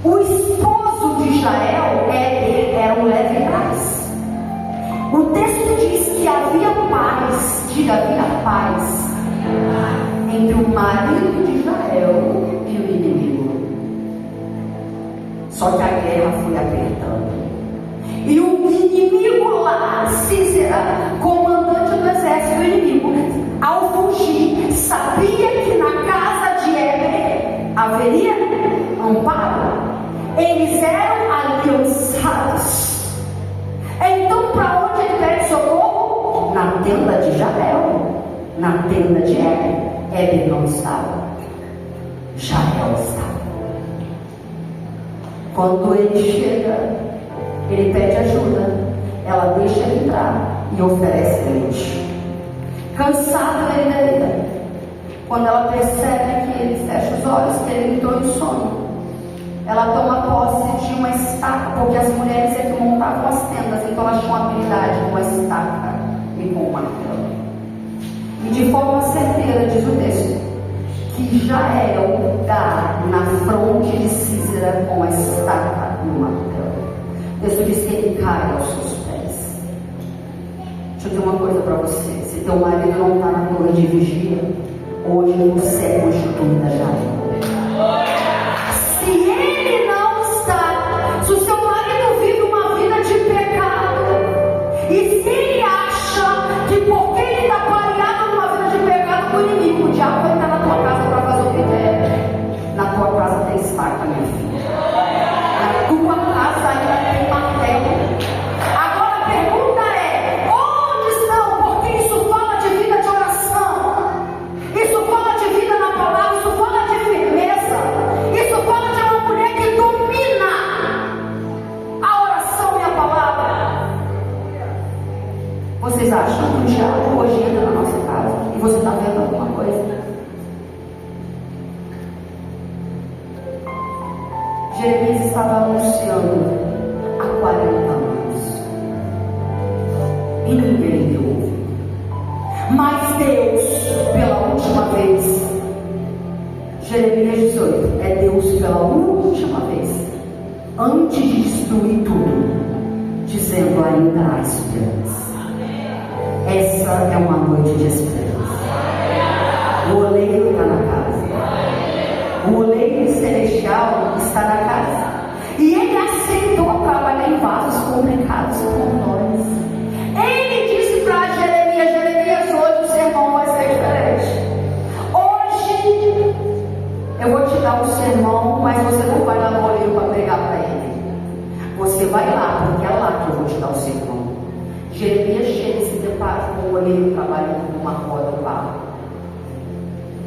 O esposo de Jael, Heber, era um levitas. O texto diz que havia paz, diga, havia paz entre o marido de Jael e o inimigo. Só que a guerra foi apertando. E o inimigo lá, Císera, comandante do exército inimigo, ao fugir, sabia que na casa de Heber haveria amparo. Eles eram aliançados. Então, para onde ele pede socorro? Na tenda de Jael, na tenda de Heber. Heber não estava, Jael estava. Quando ele chega, ele pede ajuda. Ela deixa ele entrar e oferece leite. Cansado, ele deita. Quando ela percebe que ele fecha os olhos, que ele entrou em sono, ela toma posse de uma estaca, porque as mulheres é que montavam as tendas, então elas tinham habilidade com a estaca e com o martelo. E de forma certeira, diz o texto, que Jael dá na fronte de Císera com a estaca e o martelo. O texto diz que ele cai aos seus pés. Deixa eu dizer uma coisa para você. Se teu marido não está na torre de vigia, hoje você constitui Jael. Se ele não está, se o seu marido vive uma vida de pecado, e se ele acha que porque ele está pareado numa vida de pecado com o inimigo, o diabo vai estar na tua casa para fazer o que quer. Na tua casa tem estaca, minha filha. Na tua casa ainda tem martelo. Agora a pergunta é: onde estão? Porque isso fala de vida de oração, isso fala de vida na palavra, isso fala de firmeza, isso fala de uma mulher que domina a oração e a palavra. Vocês acham que o diabo hoje entra na nossa casa e você está vendo alguma coisa? Jeremias estava anunciando há 40 anos e ninguém deu ouvido. Mas Deus, pela última vez, Jeremias 18, é Deus pela última vez, antes de destruir tudo, dizendo: ainda há esperança. Essa é uma noite de esperança. O oleiro está na casa. O oleiro celestial está na casa. E ele aceitou trabalhar em vasos complicados com nós. Ele disse para Jeremias: Jeremias, hoje o sermão vai ser diferente. Hoje eu vou te dar um sermão, mas você não vai lá no oleiro para pregar para ele. Você vai lá, te dar o sermão. Jeremias chega e se depara com o oleiro trabalhando numa roda do barro.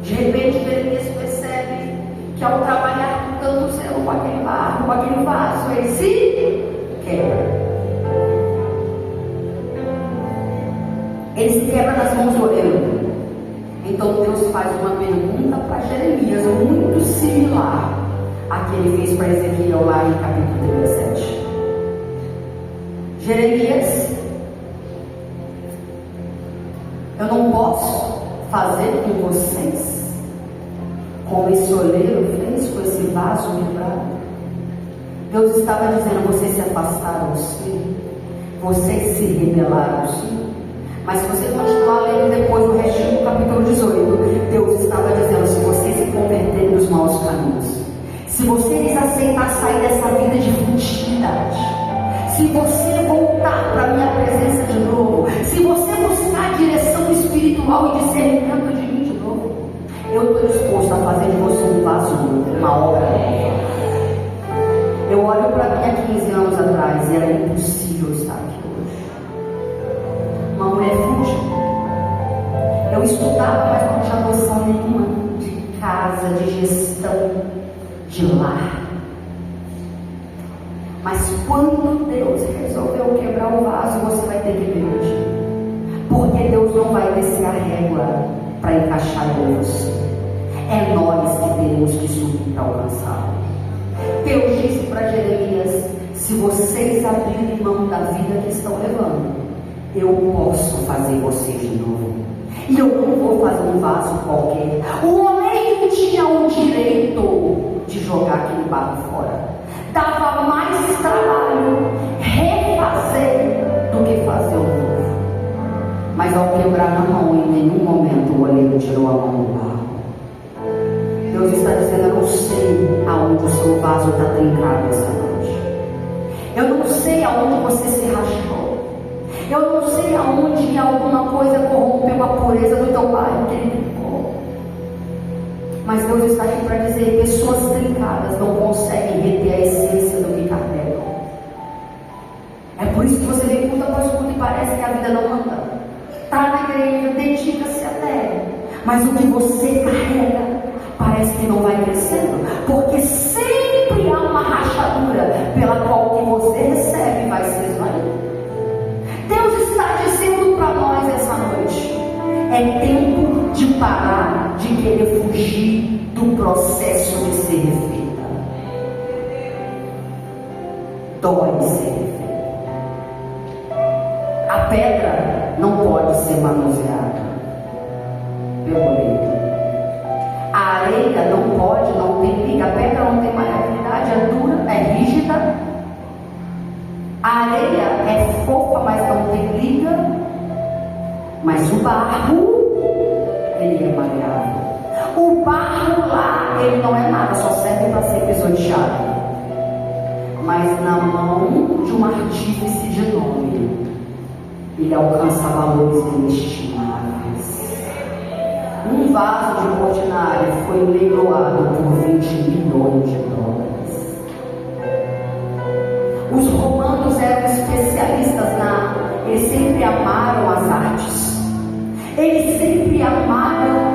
De repente, Jeremias percebe que ao trabalhar com tanto zelo com aquele barro, com aquele vaso, ele se quebra. Ele se quebra nas mãos do oleiro. Então Deus faz uma pergunta para Jeremias, muito similar à que ele fez para Ezequiel lá em capítulo 37. Jeremias, eu não posso fazer com vocês como esse oleiro fez com esse vaso quebrado. Deus estava dizendo: vocês se afastaram, sim, vocês se rebelaram, sim. Mas se você continuar lendo depois o restinho do capítulo 18, Deus estava dizendo: se vocês se converterem dos maus caminhos, se vocês aceitarem sair dessa vida de futilidade, se você voltar para a minha presença de novo, se você buscar a direção espiritual e discernimento de mim de novo, eu estou disposto a fazer de você um vaso novo, uma obra nova. Eu olho para mim há 15 anos atrás e era impossível estar aqui hoje. Uma mulher fútil. Eu estudava, mas não tinha noção nenhuma de casa, de gestão, de lar. Mas quando Deus resolveu quebrar o vaso, você vai ter que permitir. Porque Deus não vai descer a régua para encaixar em você. É nós que teremos que subir para alcançá-lo. Deus disse para Jeremias: se vocês abrirem mão da vida que estão levando, eu posso fazer vocês de novo. E eu não vou fazer um vaso qualquer. O oleiro tinha o direito de jogar aquele barro fora. Dava mais trabalho refazer do que fazer o novo. Mas ao quebrar na mão, em nenhum momento o oleiro tirou a mão do barro. Deus está dizendo: eu não sei aonde o seu vaso está trincado essa noite. Eu não sei aonde você se rachou. Eu não sei aonde alguma coisa corrompeu a pureza do teu barro que ele trincou. Mas Deus está aqui para dizer: pessoas trincadas não conseguem reter a essência do que carregam. É por isso que você vem culto após culto e parece que a vida não anda. Está na igreja, dedica-se até, mas o que você carrega parece que não vai crescendo, porque sempre há uma rachadura pela qual o que você recebe vai se esvair. Deus está dizendo para nós essa noite: é tempo de parar de querer fugir do processo de ser refeita. Dói ser refeita. A pedra não pode ser manuseada pelo oleiro. A areia não pode, não tem liga. A pedra não tem maleabilidade, é dura, é rígida. A areia é fofa, mas não tem liga. Mas o barro, ele é maleável. O barro lá, ele não é nada, só serve para ser pisoteado. Mas na mão de um artífice de nome, ele alcança valores inestimáveis. Um vaso de ordinário foi leiloado por 20 milhões de dólares. Os romanos eram especialistas eles sempre amaram as artes. Eles sempre amaram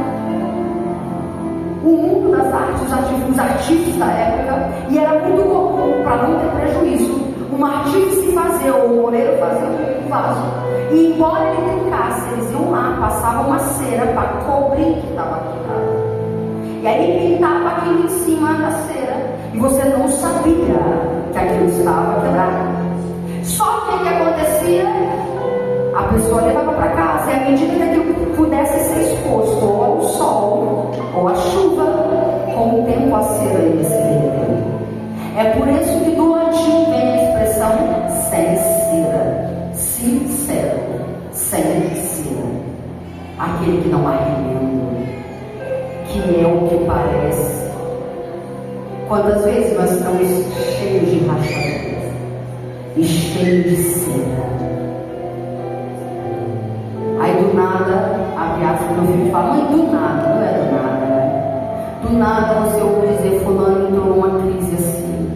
o mundo das artes, os artífices da época, e era muito comum, para não ter prejuízo, um artífice fazer, ou um moleiro fazer um vaso. E embora ele trincasse, eles iam lá, passavam uma cera para cobrir que estava quebrado. E aí pintava aquilo em cima da cera, e você não sabia que aquilo estava quebrado. Só que o que acontecia? A pessoa levava para casa, e à medida que aquilo pudesse ser exposto ou ao sol ou à chuva, com o tempo a cera ia se derreter. É por isso que do latim vem a expressão sem cera, sincero, sem cera, aquele que não arrepende, que é o que parece. Quantas vezes nós estamos cheios de rachaduras e cheios de cera? Aí do nada, abre aspas, meu filho fala: mãe, do nada, não é do nada, né? Do nada você ouve dizer: fulano entrou numa crise assim.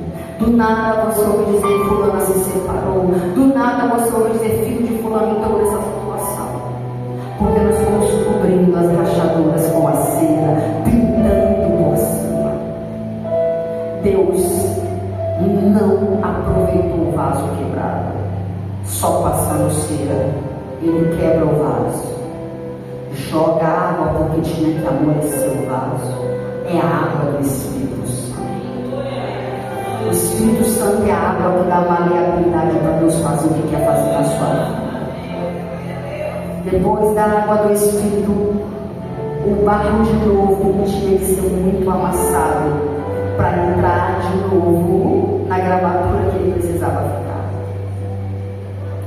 Do nada você ouve dizer fulana se separou. Do nada você ouve dizer filho de fulano entrou nessa situação. Porque nós fomos cobrindo as rachaduras com a cera, pintando por cima. Deus não aproveitou o vaso quebrado, só passando cera. Ele quebra o vaso, joga água porque tinha que amolecer o vaso. É a água do Espírito Santo. O Espírito Santo é a água que dá maleabilidade para Deus fazer o que quer fazer na sua vida. Depois da água do Espírito, o barro de novo tinha que ser muito amassado para entrar de novo na gravatura que ele precisava ficar,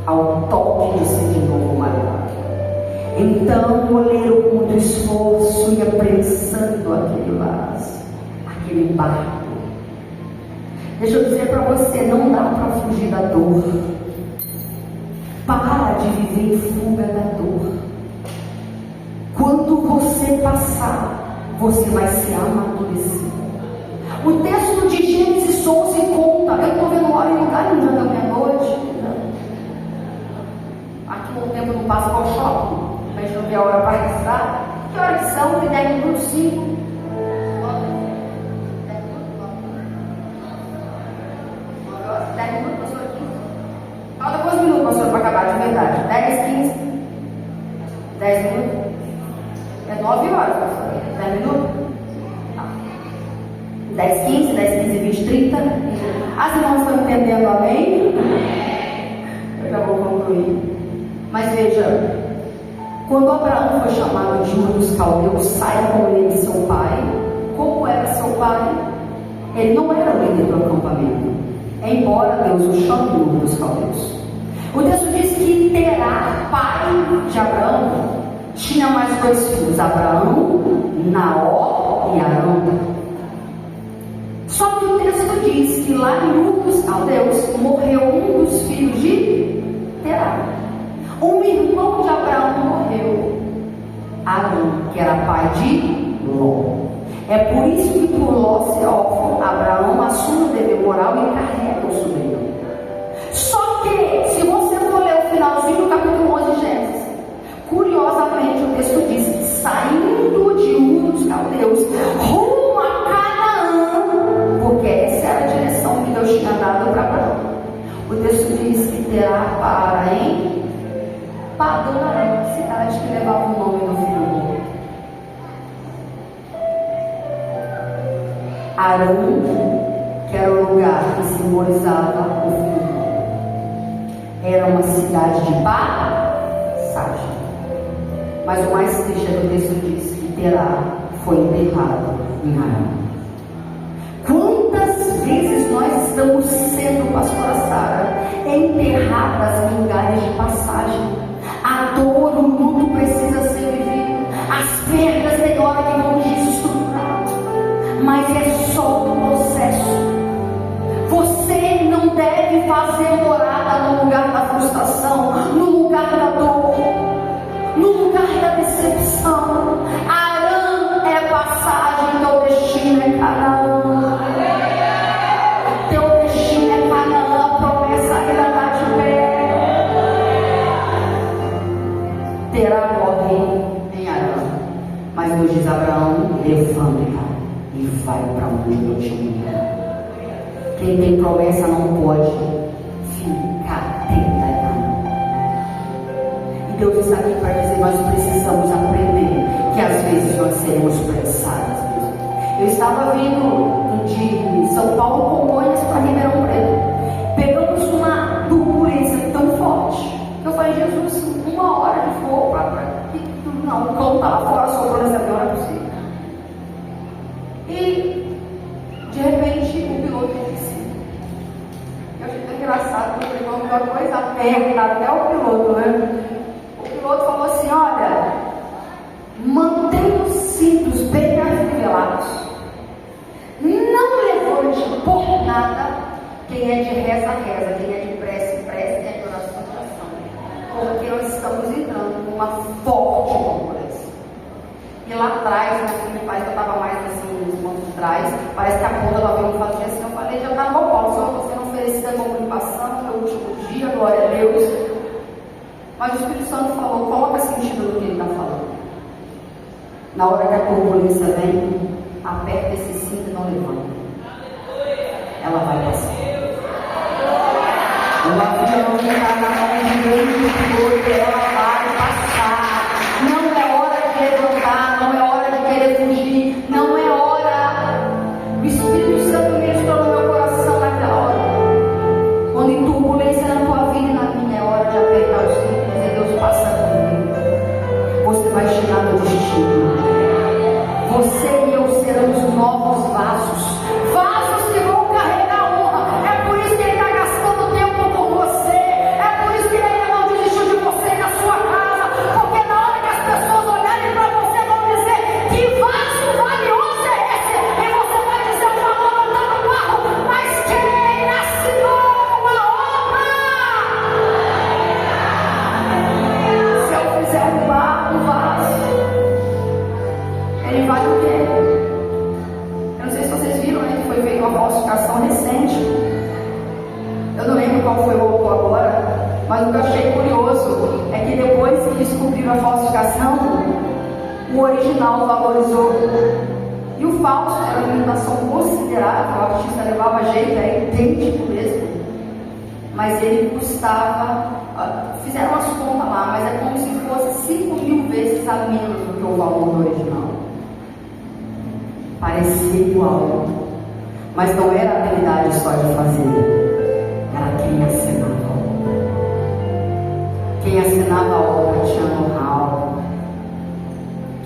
ao toque de ser de novo maleável. Então o oleiro com muito esforço ia prensando aquele vaso, aquele barro. Deixa eu dizer para você, não dá para fugir da dor. Para de viver em fuga da dor. Quando você passar, você vai se amadurecer. O texto de Gênesis 11 conta, eu estou vendo hora em lugar nenhum da meia-noite. Aqui no tempo não passa para o shopping, a gente não tem a hora para registrar. Que horas são? Tem 10 minutos, 5. Falta quantos minutos, pastor, para acabar de verdade? 10, 15? 10 minutos? É 9 horas, pastor. 10 minutos? 10, 15, 10, 15, 20, 30. As irmãs estão entendendo, amém? Eu já vou concluir. Mas veja, quando Abraão foi chamado de Ur dos Caldeus, saia com ele seu pai. Como era seu pai? Ele não era o líder do acampamento, embora Deus o chame de Ur dos Caldeus. O texto diz que Terá, pai de Abraão, tinha mais 2 filhos, Abraão, Naor e Arão. Só que o texto diz que lá em Ur dos Caldeus morreu um dos filhos de Terá. Um irmão de Abraão morreu, Arão, que era pai de Ló. É por isso que, por Ló ser órfão, Abraão assume o dever moral e encarrega o sobrinho. Só que, se você for ler o finalzinho do capítulo 11 de Gênesis, curiosamente o texto diz que, saindo de Ur dos Caldeus rumo a Canaã, porque essa era a direção que Deus tinha dado para Abraão, o texto diz que Terá para em Padã Arã, cidade que levava o nome do filho dele. Arã, que era o lugar que simbolizava o filho dele, era uma cidade de passagem. Mas o mais triste é que o texto diz que Terá foi enterrado em Arã. Quantas vezes nós estamos sendo, pastora Sara, enterradas em lugares de passagem? A dor, o luto precisa ser vivido. As perdas tem hora que vão desestruturar, mas é só um processo. Você não deve fazer morada no lugar da frustração, no lugar da dor, no lugar da decepção. Arã é passagem, teu destino é Canaã. Teu destino é Canaã, a promessa ainda está de pé. Terá morre em Arã, mas Deus diz a Abraão: levanta e vai para onde eu te enviar. Quem tem promessa não pode ficar tentando. E Deus está aqui para dizer: nós precisamos aprender que às vezes nós seremos pressados mesmo. Eu estava vindo de São Paulo, Congonhas, para Ribeirão Preto. Pegamos uma turbulência tão forte que eu falei: Jesus, 1 hora de fogo não, o cão está lá fora, sobrou nessa hora, não é possível. E de repente o piloto disse, eu achei tão engraçado, porque ele falou uma coisa perna até o piloto, né? O piloto falou assim: olha, mantenha os cintos bem afivelados, não levante por nada. Quem é de reza, reza, quem é de prece, prece, quem é de oração, oração, porque nós estamos entrando numa forte turbulência. E lá atrás, na Filipe, parece que eu estava mais assim, nos pontos de trás, parece que a ponta do avião fazia assim. Eu falei: já está bom, Paulo, Mas o Espírito Santo falou, coloca sentido no que ele está falando. Na hora que a turbulência vem, aperta esse cinto e não levanta. Ela vai passar. O avião que está na mão de Deus, ela vai passar. Não é hora de levantar, não é hora de querer fugir, não é hora. O Espírito Santo ministrou no meu coração naquela hora. Quando em turbulência na tua vida e na minha, é hora de apertar os cintos e dizer, Deus, passa comigo. Você vai chegar no destino. Você e eu seremos novos vasos. Vasos que vão carregar honra. É por isso que Ele está gastando tempo com você. É por isso que Ele ainda não desistiu de você e da sua casa. Porque na hora que as pessoas olharem para você, vão dizer, que vaso valioso é esse? E você vai dizer, o valor não está no barro, mas quem assinou a obra? Se eu fizer um vaso, ele vale o quê? Eu não sei se vocês viram, né, que foi feita uma falsificação recente. Eu não lembro qual foi o autor agora, mas o que eu achei curioso é que depois que descobriram a falsificação, o original valorizou. E o falso era uma imitação considerável, o artista levava jeito, era idêntico mesmo. Mas ele custava, fizeram as contas lá, mas é como se fosse 5.000 vezes a menos do que o valor do original. Parecia igual, mas não era a habilidade só de fazer, era quem assinava a obra. Quem assinava a obra tinha know-how,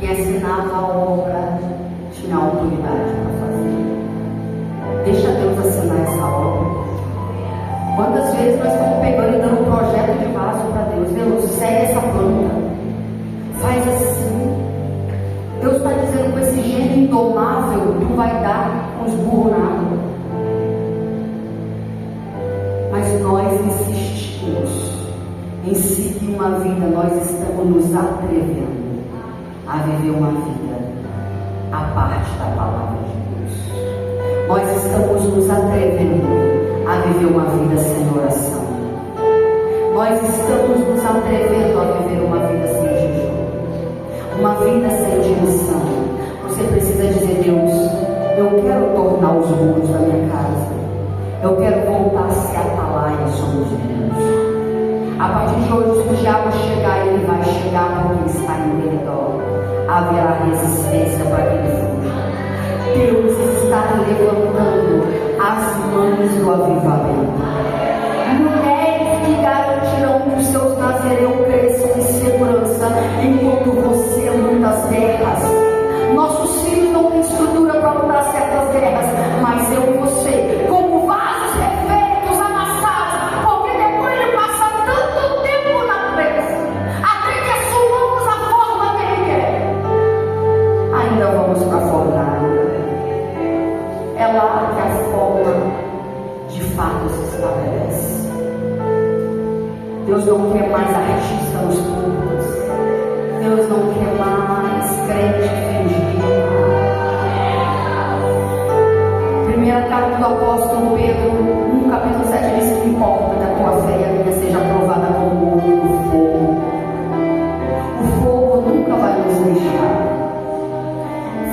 quem assinava a obra tinha autoridade para fazer. Deixa Deus assinar essa obra. Quantas vezes nós estamos pegando e dando um projeto de vaso para Deus? Deus, segue essa planta, faz assim. Deus está dizendo, com esse gênio indomável, tu vai dar com os burros na água. Mas nós insistimos em seguir uma vida, nós estamos nos atrevendo a viver uma vida à parte da palavra de Deus. Nós estamos nos atrevendo a viver uma vida sem oração. Nós estamos nos atrevendo a viver uma vida sem jejum, uma vida sem direção. Você precisa dizer, Deus, eu quero tornar os muros da minha casa, eu quero voltar a ser atalaia sobre os meus. A partir de hoje, se o diabo chegar, ele vai chegar porque ele está em redor. Haverá resistência para que ele fuja. Deus está levantando as mães do avivamento. Mulheres que garantirão que os seus nazereus cresçam em segurança enquanto você luta as guerras. Nossos filhos não têm estrutura para lutar certas guerras, mas eu e você, como vasos refeitos, amassados, porque depois ele passa tanto tempo na presa, até que assumamos a forma que ele quer. Ainda vamos para a fornalha. É lá que a forma de fato se estabelece. Deus não quer mais artista nos púlpitos. Deus não quer mais crente fingido. Primeira carta do apóstolo Pedro, 1 capítulo 7, diz que importa que a tua fé e a minha seja provada como ouro no fogo. O fogo nunca vai nos deixar.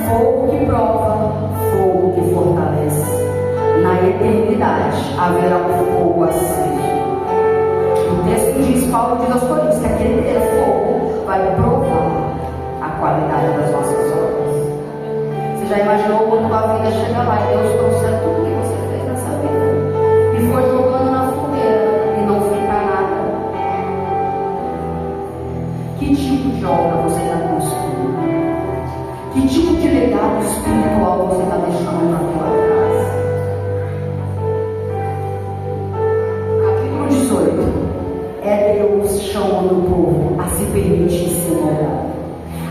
Fogo que prova, fogo que fortalece. Na eternidade haverá um fogo aceso. O texto diz, Paulo diz aos Coríntios, que aquele fogo vai provar a qualidade das nossas obras. Você já imaginou quando a vida chega lá e Deus trouxe tudo que você fez nessa vida e foi jogando na fogueira e não fica nada? Que tipo de obra você está construindo? Que tipo de legado espiritual você está deixando na tua casa? Capítulo 18. É Deus chamando o povo a se permitir ser moldado.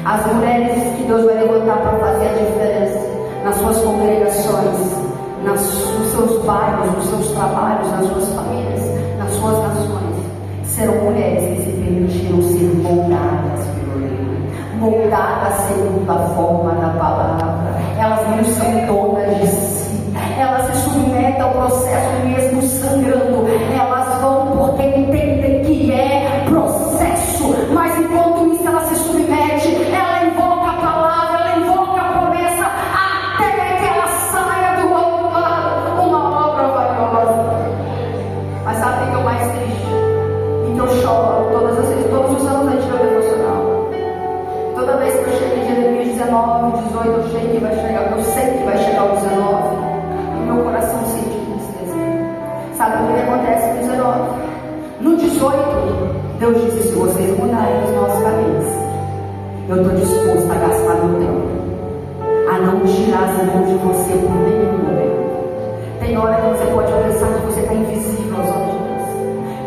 As mulheres que Deus vai levantar para fazer a diferença nas suas congregações, nos seus bairros, nos seus trabalhos, nas suas famílias, nas suas nações, serão mulheres que se permitiram ser moldadas pelo Reino, moldadas segundo a forma da palavra. Elas não são donas de si, elas se submetem ao processo mesmo sangrando. Elas vão porque entendem que é processo vez que eu cheguei em Jeremias 19, 18, eu sei que vai chegar o 19, e meu coração sente tristeza. Sabe o que acontece no 19? No 18, Deus disse: se vocês mudarem os nossos caminhos, eu estou disposto a gastar meu tempo, a não tirar as mãos de você por nenhum momento. Tem hora que você pode pensar que você está invisível aos olhos de Deus,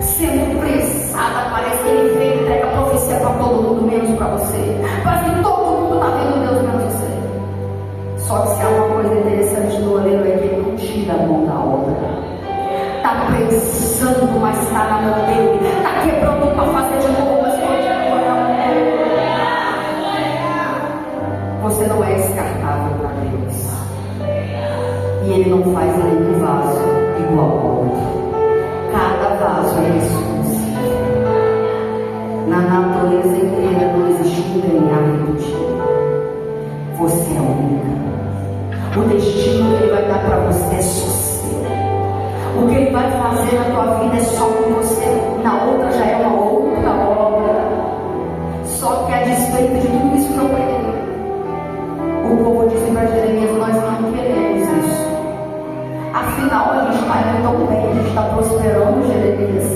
sendo pressada, parece que ele vem e entrega a profecia para todo mundo, menos para você. Parece que todo mundo está vendo Deus, menos você. Só que se há uma coisa interessante no oleiro, é que ele não tira a mão da obra. Está pensando, mas está na mão dele. Está quebrando para fazer de novo, mas continua na mão dele. Você não é descartável para Deus. E ele não faz nenhum vaso igual ao outro. Cada vaso é exclusivo. Na natureza inteira não existe um DNA repetido. Você é única. O destino que ele vai dar para você é só seu. O que ele vai fazer na tua vida é só com você. Na outra já é uma outra obra. Só que a despeito de tudo isso que eu preguei, o povo disse para Jeremias: nós não queremos isso. Afinal, a gente está indo tão bem, a gente está prosperando, Jeremias.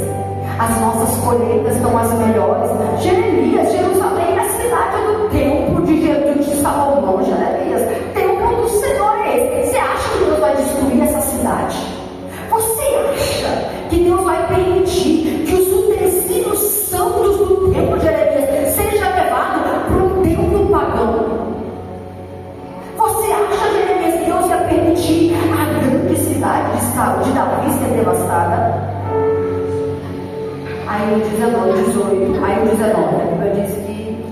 As nossas colheitas estão as melhores. Jeremias, Jerusalém é a cidade do templo de Salomão, Jeremias. Templo do Senhor é esse. Você acha que Deus vai destruir essa cidade? Você acha que Deus vai permitir que os utensílios santos do templo de Jeremias seja levado para um templo pagão? Você acha, Jeremias, que Deus vai permitir a grande cidade de Davi ser devastada? Aí no 19, 18, aí no 19, a Bíblia diz que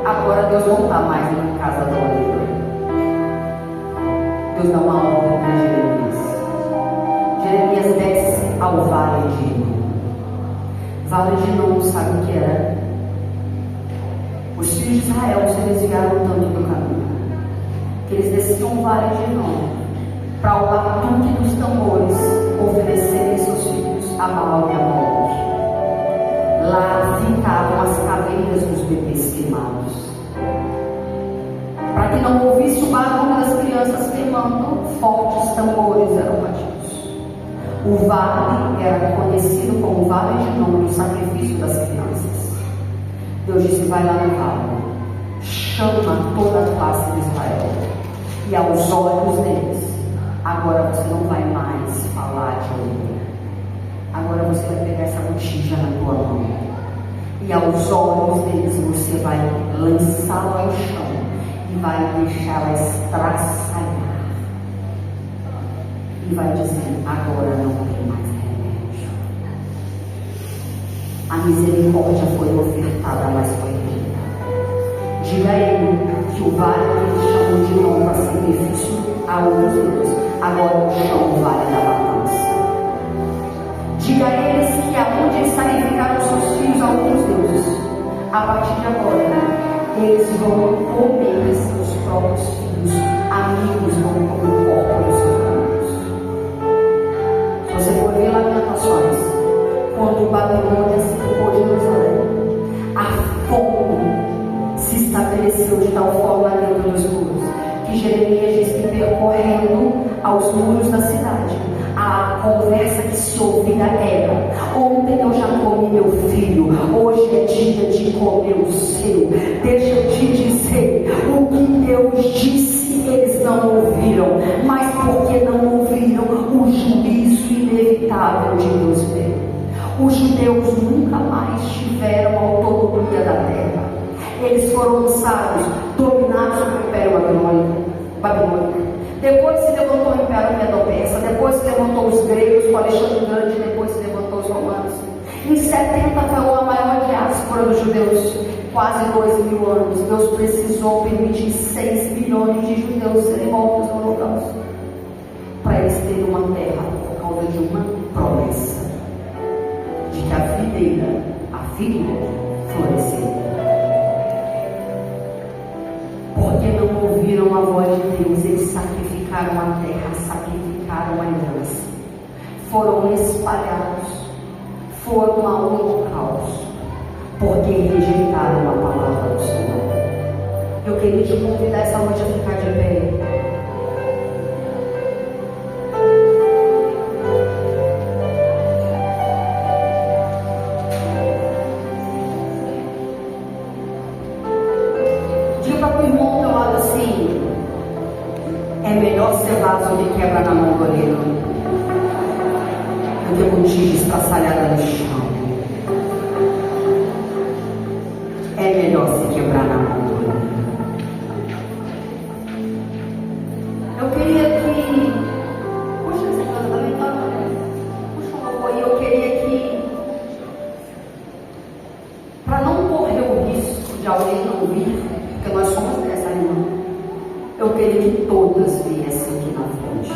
agora Deus não está mais na casa do oleiro. Deus dá uma ordem para Jeremias. Jeremias desce ao vale de Inom. Vale de Inom, sabe o que era? Os filhos de Israel se desviaram tanto do caminho que eles desciam o vale de Inom para o batuque dos tambores oferecerem seus filhos a Baal e a Moloque. Lá ficavam as caveiras dos bebês queimados. Para que não ouvisse o barulho das crianças queimando, fortes tambores eram batidos. O vale era conhecido como Vale de Inom, o sacrifício das crianças. Deus disse: vai lá no vale, chama toda a classe de Israel, e aos olhos deles, agora você não vai mais falar de ouro. Agora você vai pegar essa botija na tua mão, e aos olhos deles você vai lançá-la ao chão e vai deixá-la estraçalhar, e vai dizer: agora não tem mais remédio. A misericórdia foi ofertada, mas foi rejeitada. Diga a ele que o vale que ele chamou de Inom para sacrifício a outros deuses, agora eu chamo o vale da matança. Diga a eles que aonde eles sacrificaram seus filhos a outros deuses, a partir de agora, eles vão comer seus próprios filhos, amigos vão comer o corpo dos seus amigos. Se você for ver Lamentações, quando Babilônia se ocupou de Jerusalém, a fome se estabeleceu de tal forma dentro dos muros, que Jeremias diz que percorrendo aos muros da cidade, a conversa que se ouvia era: ontem eu já comi meu filho, hoje é dia de comer o seu. Deixa eu te dizer, o que Deus disse eles não ouviram, mas porque não ouviram, o juízo inevitável de Deus veio. Os judeus nunca mais tiveram autonomia da terra. Eles foram lançados, dominados pelo Império Babilônico. Depois se levantou o Império Medo-Persa, depois se levantou os gregos com Alexandre Grande, depois se levantou os romanos. Em 70 foi a maior diáspora dos judeus, quase 2.000 anos. Deus precisou permitir 6 milhões de judeus serem mortos no Holocausto, para eles terem uma terra, por causa de uma promessa de que a videira, a figueira, floresceria. Porque não ouviram a voz de Deus, eles sacrificaram a terra, sacrificaram a herança, foram espalhados, foram ao holocausto, porque rejeitaram a palavra do Senhor. Eu queria te convidar essa noite a ficar de pé. Diga para o irmão do teu lado assim: é melhor ser vaso que quebra na mão do oleiro do que botija estraçalhada no chão. É melhor se quebrar na mão do oleiro. Eu queria que... Puxa, essa coisa também tá... Puxa um pouco aí. Eu queria que... Para não correr o risco de alguém não vir, porque nós somos dessa irmã, eu queria que todas viessem aqui na frente.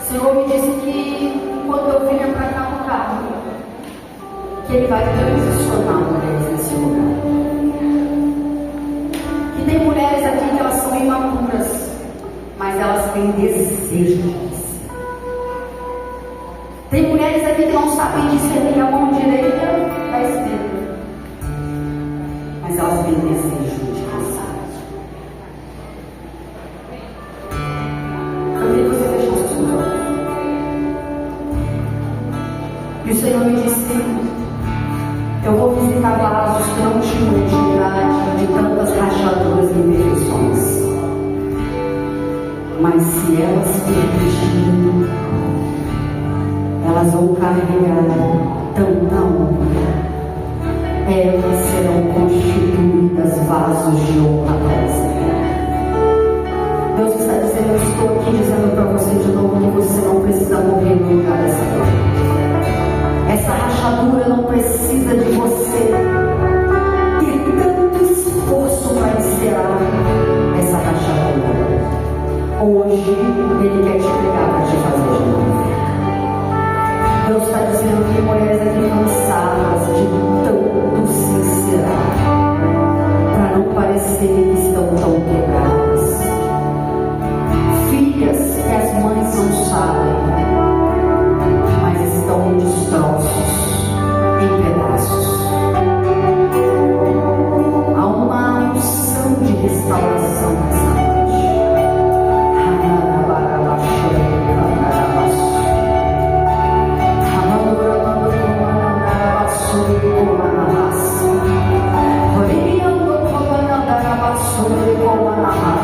O Senhor me disse que quando eu vinha para cá no carro, que Ele vai transicionar mulheres nesse lugar. Que tem mulheres aqui que elas são imaturas, mas elas têm desejo de crescer. Tem mulheres aqui que não sabem discernir a mão direita da esquerda, mas elas têm desejo de crescer. Eu queria que você fechasse os seus olhos. E o Senhor me disse: eu vou visitar vasos que não tinham utilidade de tantas rachaduras e imperfeições. Mas se elas permitirem, elas vão carregar tanta honra. Elas serão constituídas vasos de honra para o Senhor. Deus está dizendo: eu estou aqui dizendo para você de novo que você não precisa morrer no lugar dessa dor. Essa rachadura não precisa de você ter tanto esforço para encerrar essa rachadura. Hoje Ele quer te pegar para te fazer de novo. Deus está dizendo que mulheres aqui cansadas de tanto se encerar, para não parecer que estão tão quebradas. Filhas que as mães não sabem, mas estão em destroços, em pedaços. Há uma unção de restauração nessa noite. Como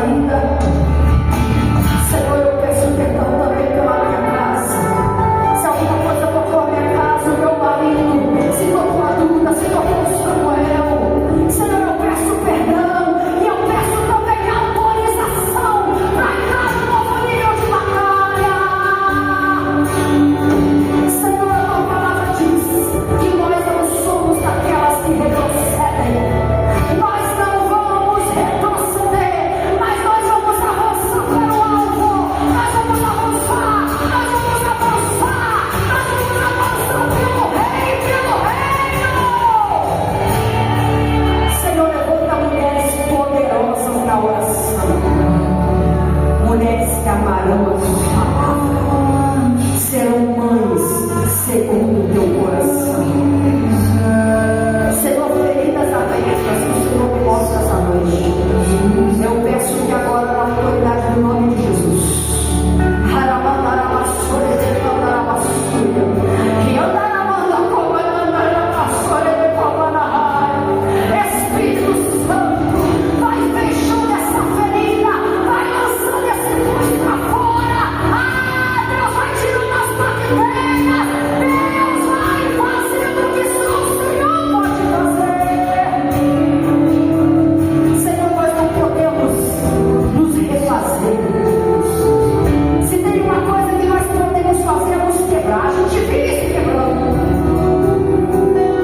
ainda. Senhor, eu peço perdão também pela minha casa. Se alguma coisa tocou a minha casa, o meu marido, se tocou a Duda, se tocou o Samuel, Senhor, eu peço perdão e eu peço também autorização para entrar no novo nível de batalha. Senhor, a tua palavra diz que nós não somos daquelas que retrocedem. Nós não vamos retroceder, mas nós vamos avançar para o alvo. Nós vamos avançar, nós vamos avançar, nós vamos avançar pelo reino. Senhor, levanta mulheres poderosas na oração, mulheres que amarão a tua palavra, serão mães segundo o teu coração. Senhor, feridas abertas que o Senhor me mostra essa noite, eu peço que agora, na autoridade do nome de Jesus, Espírito Santo, vai fechando essa ferida, vai lançando esse pus para fora. Deus vai tirando as bactérias, Deus vai fazendo o que só o Senhor pode fazer. Senhor, nós não podemos nos refazer. Se tem uma coisa que nós podemos fazer, é nos quebrar. A gente vive se quebrando,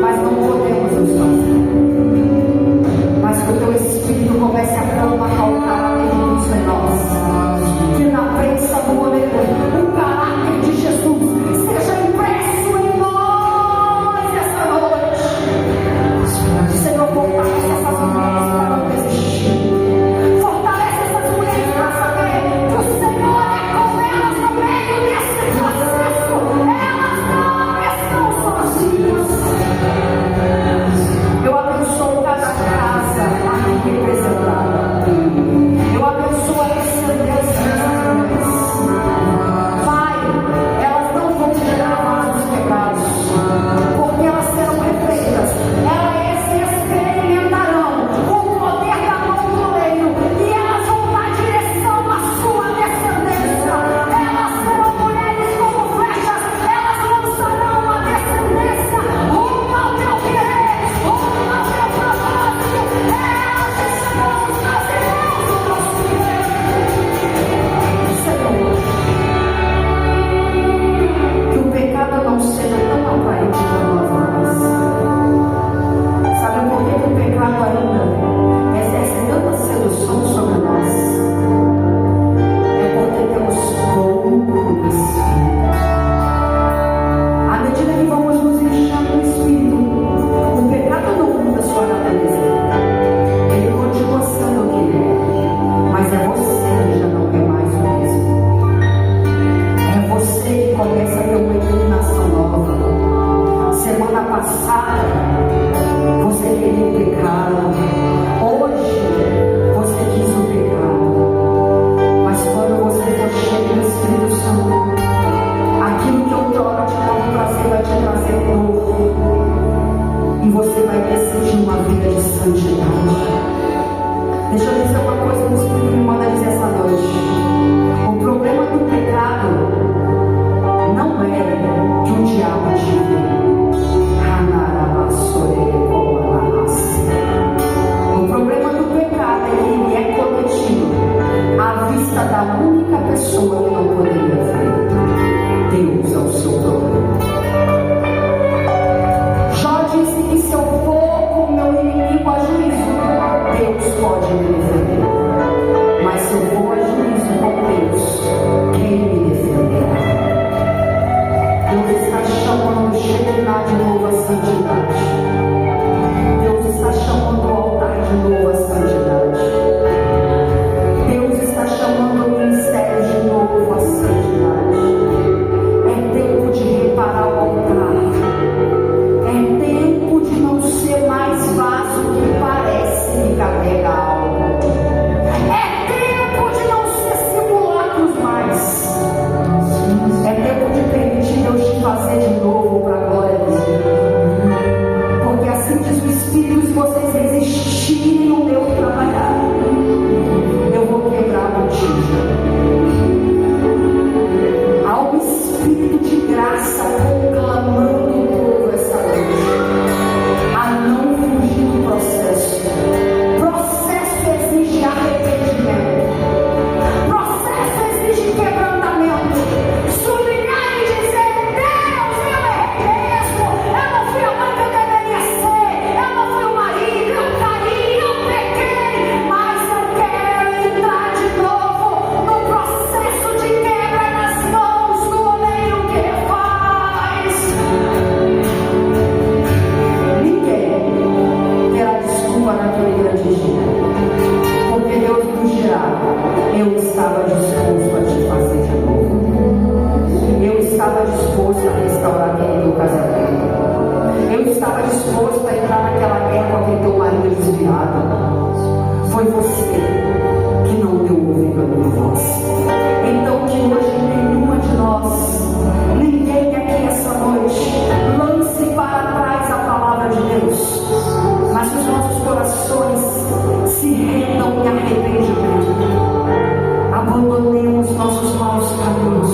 mas não podemos nos fazer. Mas que o teu Espírito comece a calcar a luz em nós, que na prensa do oleiro o caráter de Jesus seja impresso em nós essa noite. Senhor, fortalece essas mulheres para não desistir. Fortalece essas mulheres para saber que o Senhor é com elas no meio desse processo. Elas não estão sozinhas. Eu abençoo cada casa aqui representada. Eu abençoo a descendência dessas mulheres. Pai, elas não vão tirar vasos quebrados, porque elas serão refeitas. Elas experimentarão o poder da mão do oleiro e elas vão dar direção à sua descendência. Elas serão mulheres como flechas, elas lançarão a descendência rumo ao teu querer, rumo ao teu propósito. Elas estarão nos irmãos do nosso querer. Senhor, que o pecado não seja tão atraente para nós. Sabe por que o pecado ainda exerce tanta sedução sobre nós? É porque temos pouco do Espírito. À medida que vamos nos enchendo do Espírito, o pecado não muda sua natureza. Ele continua sendo o que é, mas é você que já não é mais o mesmo. É você que começa a ter uma inclinação nova. Semana passada você queria o pecado, hoje você quis o pecado. Mas quando você for cheio do Espírito Santo, aquilo que outrora te dava prazer vai te trazer dor, e você vai decidir uma vida de santidade. Deixa eu dizer uma coisa que o Espírito me manda dizer essa noite. O problema do pecado não é que o diabo te vê. O problema do pecado é que ele é cometido à vista da única pessoa que não poderia ver. Deus é o seu problema. Jó disse que se eu for com o meu inimigo a juízo, Deus pode me defender. disposto a restaurar aquele casamento. Eu estava disposto a entrar naquela guerra com aquele teu marido desviado. Foi você que não deu ouvido à minha voz. Então que hoje nenhuma de nós, ninguém aqui essa noite, lance para trás a palavra de Deus, mas que os nossos corações se rendam em arrependimento. Abandonemos nossos maus caminhos.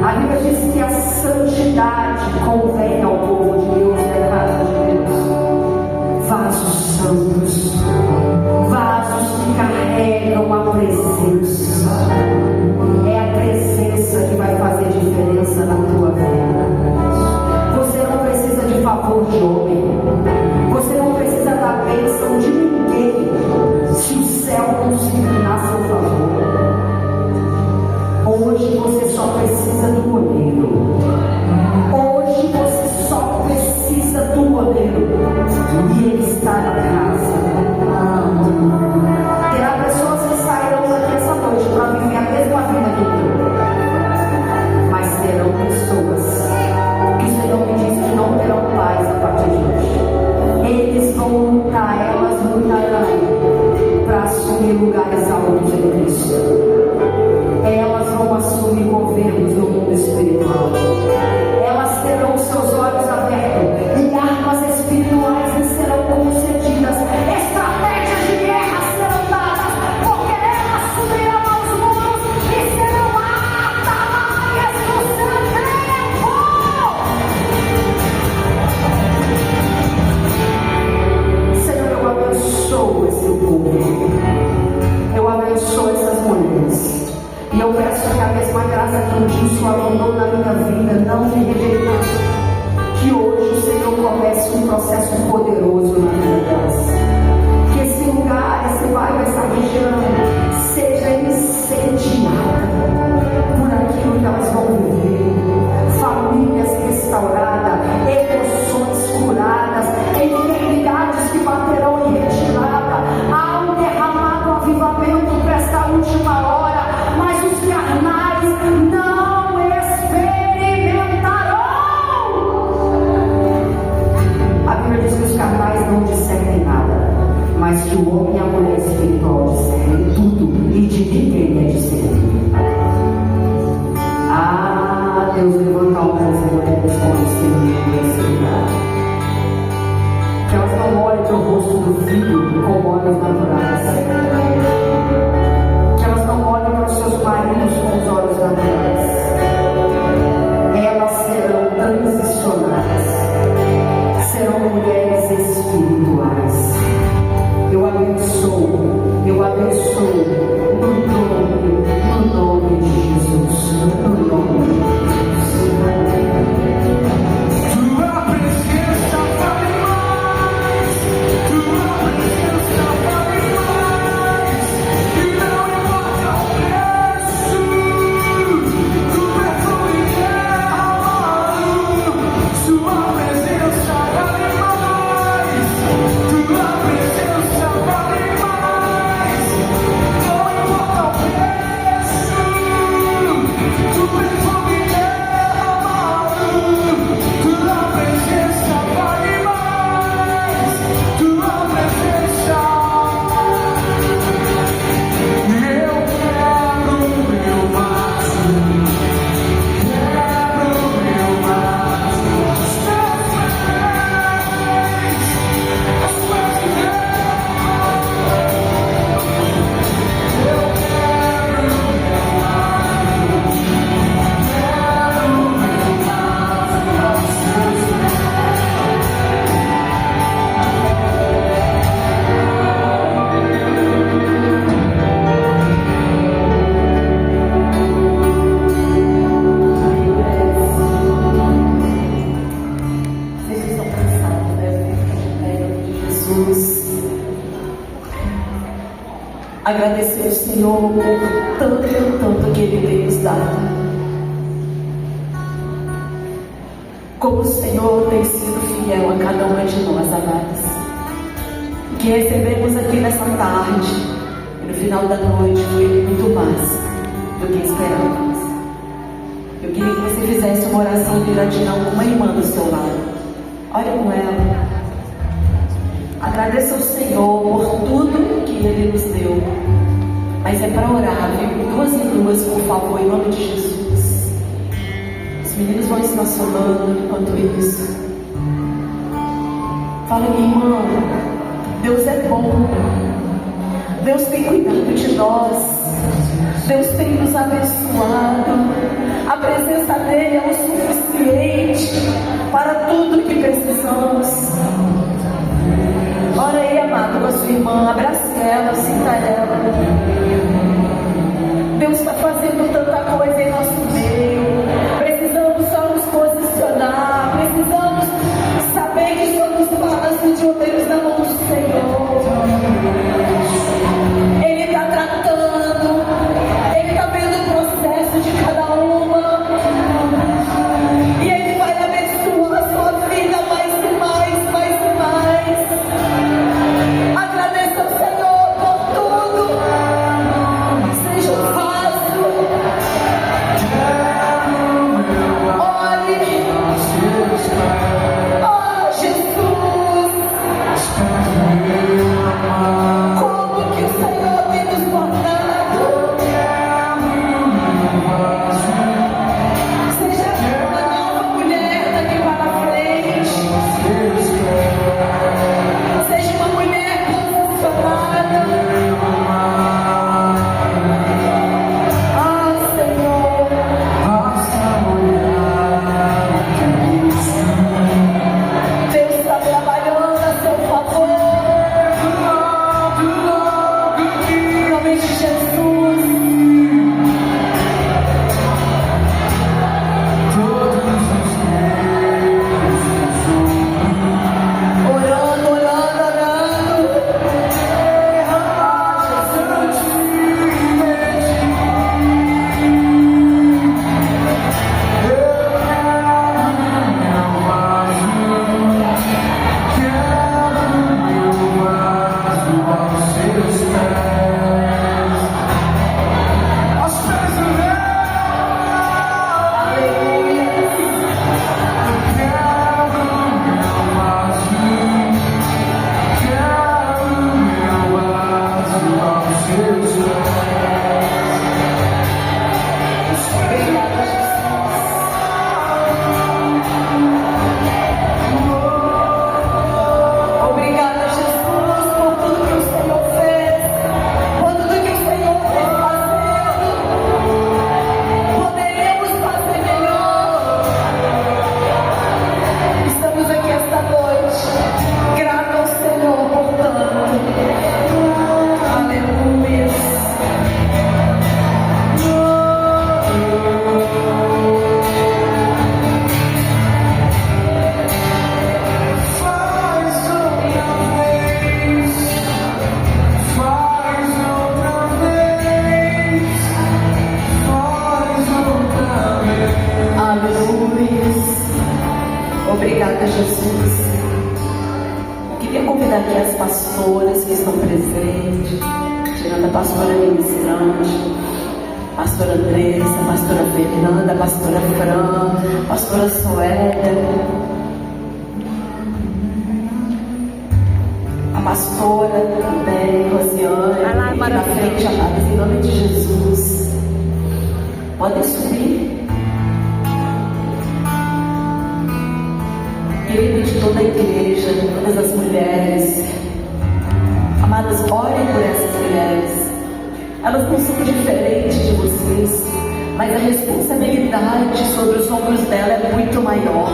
A Bíblia diz que a santidade convém ao povo de Deus, da casa de Deus. Vasos santos, vasos que carregam a presença. É a presença que vai fazer diferença na tua vida. Você não precisa de favor de homem. Você não precisa da bênção de ninguém, se o céu não se inclinar a seu favor. Hoje você só precisa do goleiro. Hoje você só precisa do goleiro. E ele está na casa. Terá pessoas que sairão daqui essa noite para viver a mesma vida que eu. Mas terão pessoas que o Senhor me disse que não terão paz a partir de hoje. Eles vão lutar, elas lutarão para assumir lugares altos em Cristo. Elas vão assumir governos no mundo espiritual. Elas terão seus olhos abertos e armas espirituais lhes serão concedidas. Estratégias de guerra serão dadas, porque elas subirão aos muros e serão atalaias do seu tempo. Senhor, eu abençoo esse povo. Eu abençoo essas mulheres. E eu peço que a mesma graça que ungiu sua abandono na minha vida não me rejeitar. Que hoje o Senhor comece um processo poderoso na vida delas. Que esse lugar, esse bairro, essa região seja incendiada por aquilo que elas vão viver. Famílias restauradas, emoções curadas, enfermidades que baterão em retirada. Há um derramado avivamento para esta última hora. Mas os carnais não experimentarão. A Bíblia diz que os carnais não discernem nada, mas que o homem e a mulher espiritual discernem tudo e de ninguém é discernido. Ah, Deus levanta homens e mulheres com discernimento nesse lugar. Que elas não olhem para o rosto do filho com olhos naturais. Não olhem para os seus maridos com os olhos naturais. Elas serão transicionadas, serão mulheres espirituais. Eu abençoo no nome de Jesus, no nome de Jesus. Tua presença vale mais, tua presença vale mais, e não importa o preço do perfume derramado. Sua presença vale mais, tua presença vale mais, não importa o preço do perfume derramado. Tua presença vale mais, tua presença. Eu quero meu vaso, os teus pés, os pés de Deus. Eu quero meu vaso, aos teus Vocês estão cansados, né? Jesus. Agradecer ao Senhor por tanto que Ele tem nos dado. Como o Senhor tem sido fiel a cada uma de nós, amadas. Que recebemos aqui nessa tarde, e no final da noite, foi muito mais do que esperávamos. Eu Eu queria que você fizesse uma oração de gratidão com uma irmã do seu lado. Olha com ela. Agradeça ao Senhor por tudo que Ele nos deu. Mas é para orar, viu? 2 em 2, por favor, em nome de Jesus. Os meninos vão estacionando enquanto isso. Fala, minha irmã, Deus é bom. Deus tem cuidado de nós. Deus tem nos abençoado. A presença dEle é o suficiente para tudo que precisamos. Ora aí, amado, com a sua irmã, abrace ela, sinta ela. Deus está fazendo tanta coisa em nosso meio. Precisamos só nos posicionar. Precisamos saber que somos palas prisioneiros na mão do Senhor. Ele está tratando. Ele está vendo o processo de cada uma. E Ele vai abençoar a sua vida mais e mais, mais e mais. Agradeça ao Senhor por tudo. Seja um vaso. Ore. Oh, Jesus. Como que o Senhor tem nos guardado. Seja uma nova mulher daqui para frente. Seja uma mulher posicionada. Ah, Senhor. Deus está trabalhando a seu favor. Em nome de Jesus. Orando, orando, orando. Obrigada, Jesus, por tudo que o Senhor fez, por tudo que o Senhor vem fazendo. Poderemos fazer melhor. Estamos aqui esta noite, grato ao Senhor por tanto. Aleluia. Aleluia. Obrigada, Jesus. Queria convidar aqui as pastoras que estão presentes, tirando a pastora ministrante, pastora Andressa, pastora Fernanda, pastora Fran, pastora Suélia, a pastora também, Rosiane, aqui na frente, amadas, em nome de Jesus. Podem subir. Querido de toda a igreja, todas as mulheres, amadas, orem por essas mulheres. Elas não são diferentes de vocês, mas a responsabilidade sobre os ombros dela é muito maior.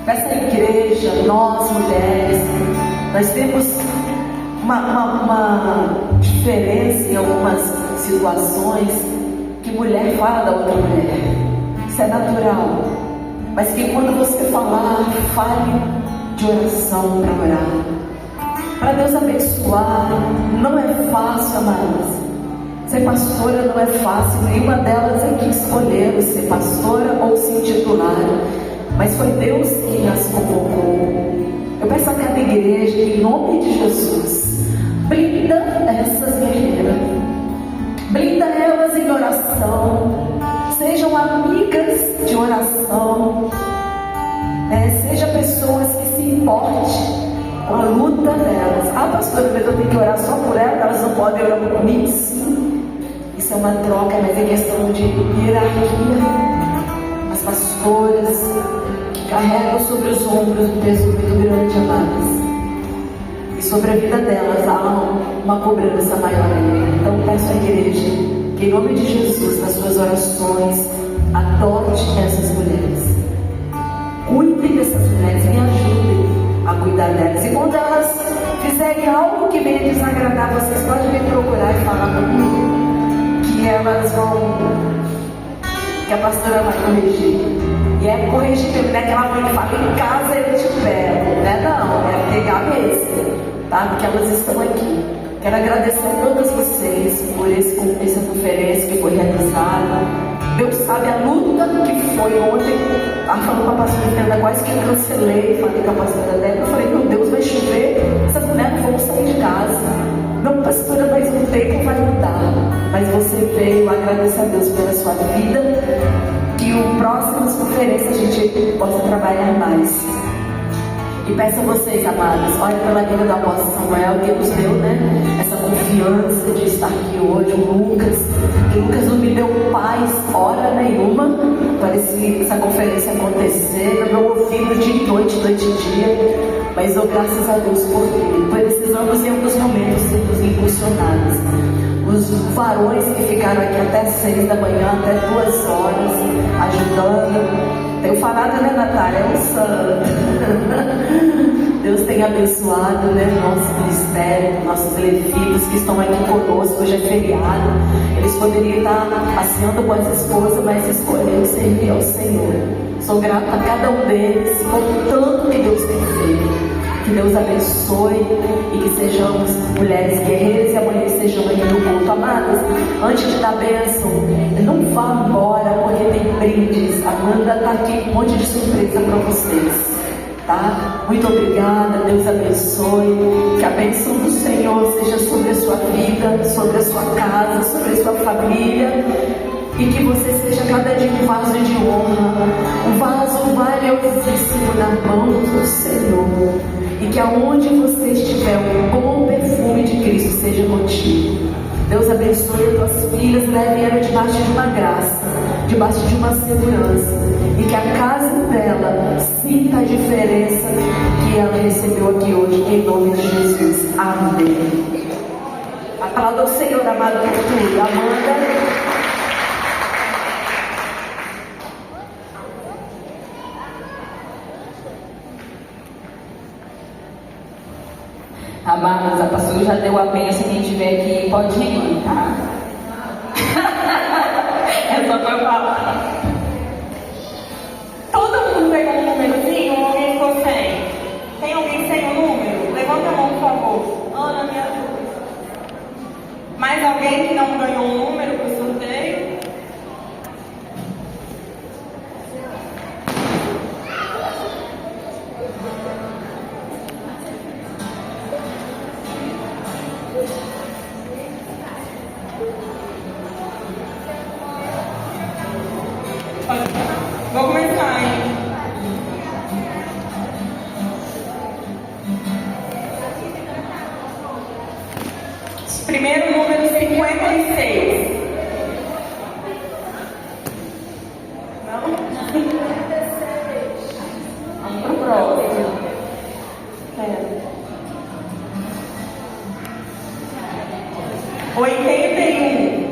Essa igreja, nós mulheres, nós temos uma diferença em algumas situações, que mulher fala da outra mulher. Isso é natural. Mas que quando você falar, fale de oração para orar, para Deus abençoar. Não é fácil, amadas. Ser pastora não é fácil. Nenhuma delas aqui escolheram ser pastora ou se intitularam, mas foi Deus quem as convocou. Eu peço a cada igreja, em nome de Jesus, blinda essas guerreiras, blinda elas em oração. Sejam amigas de oração, seja pessoas que se importem com a luta delas. Ah, pastora, mas eu tenho que orar só por elas, elas não podem orar por mim? Sim, isso é uma troca, mas é questão de hierarquia. As pastoras carregam sobre os ombros um peso muito grande, amadas, e sobre a vida delas há uma cobrança maior ainda. Então peço à igreja que, em nome de Jesus, nas suas orações, adote essas mulheres, cuidem dessas mulheres, me ajudem a cuidar delas. E quando elas fizerem algo que venha desagradar, vocês podem me procurar e falar comigo, que elas vão, que a pastora vai corrigir. E é corrigir mesmo, não é aquela mãe que fala em casa eu te pego, né? Não, é pegar mesmo, tá? Porque elas estão aqui. Quero agradecer a todas vocês por essa conferência que foi realizada. Deus sabe a luta que foi ontem. Estava falando com a pastora Fernanda, quase que cancelei, falei com a pastora Débora, eu falei, meu Deus, vai chover, essas mulheres não vão sair de casa. Não, pastora, mas o tempo vai mudar. Mas você veio, agradecer a Deus pela sua vida. Que o próximas conferências a gente possa trabalhar mais. E peço a vocês, amadas, olha pela vida do apóstolo Samuel, que nos deu, essa confiança de estar aqui hoje. O Lucas, que Lucas não me deu paz hora nenhuma para essa conferência acontecer. No meu ouvido dia e noite e dia. Mas eu, graças a Deus por ele. Precisamos em alguns momentos sermos impulsionados. Os varões que ficaram aqui até 6 da manhã, até 2 horas, ajudando. Tenho falado, Natália? É um santo. Deus tem abençoado, nosso ministério, nossos levitas que estão aqui conosco. Hoje é feriado. Eles poderiam estar passeando com as esposas, mas escolheram servir ao Senhor. Sou grata a cada um deles por tanto que Deus tem feito. Que Deus abençoe e que sejamos mulheres guerreiras e amanhã sejamos aqui no culto. Amadas, antes de dar bênção, não vá embora porque tem brindes. A Amanda está aqui com um monte de surpresa para vocês, tá? Muito obrigada, Deus abençoe. Que a bênção do Senhor seja sobre a sua vida, sobre a sua casa, sobre a sua família. E que você seja cada dia um vaso de honra, um vaso valiosíssimo na mão do Senhor. E que aonde você estiver, um bom perfume de Cristo seja contigo. Deus abençoe as tuas filhas, leve ela debaixo de uma graça, debaixo de uma segurança. E que a casa dela sinta a diferença que ela recebeu aqui hoje, em nome de Jesus. Amém. Aplauda o Senhor, amado, por tudo. Amanda. Amados, a pastora já deu a bênção. Quem tiver aqui pode ir, tá? É só pra falar. Todo mundo pegou um númerozinho ou alguém ficou sem? Tem alguém sem o número? Levanta a mão, por favor. Ana, me ajuda. Mais alguém que não ganhou um número pro sorteio? Vou começar, hein? Primeiro número 56. Não? Vamos pro próximo. 81.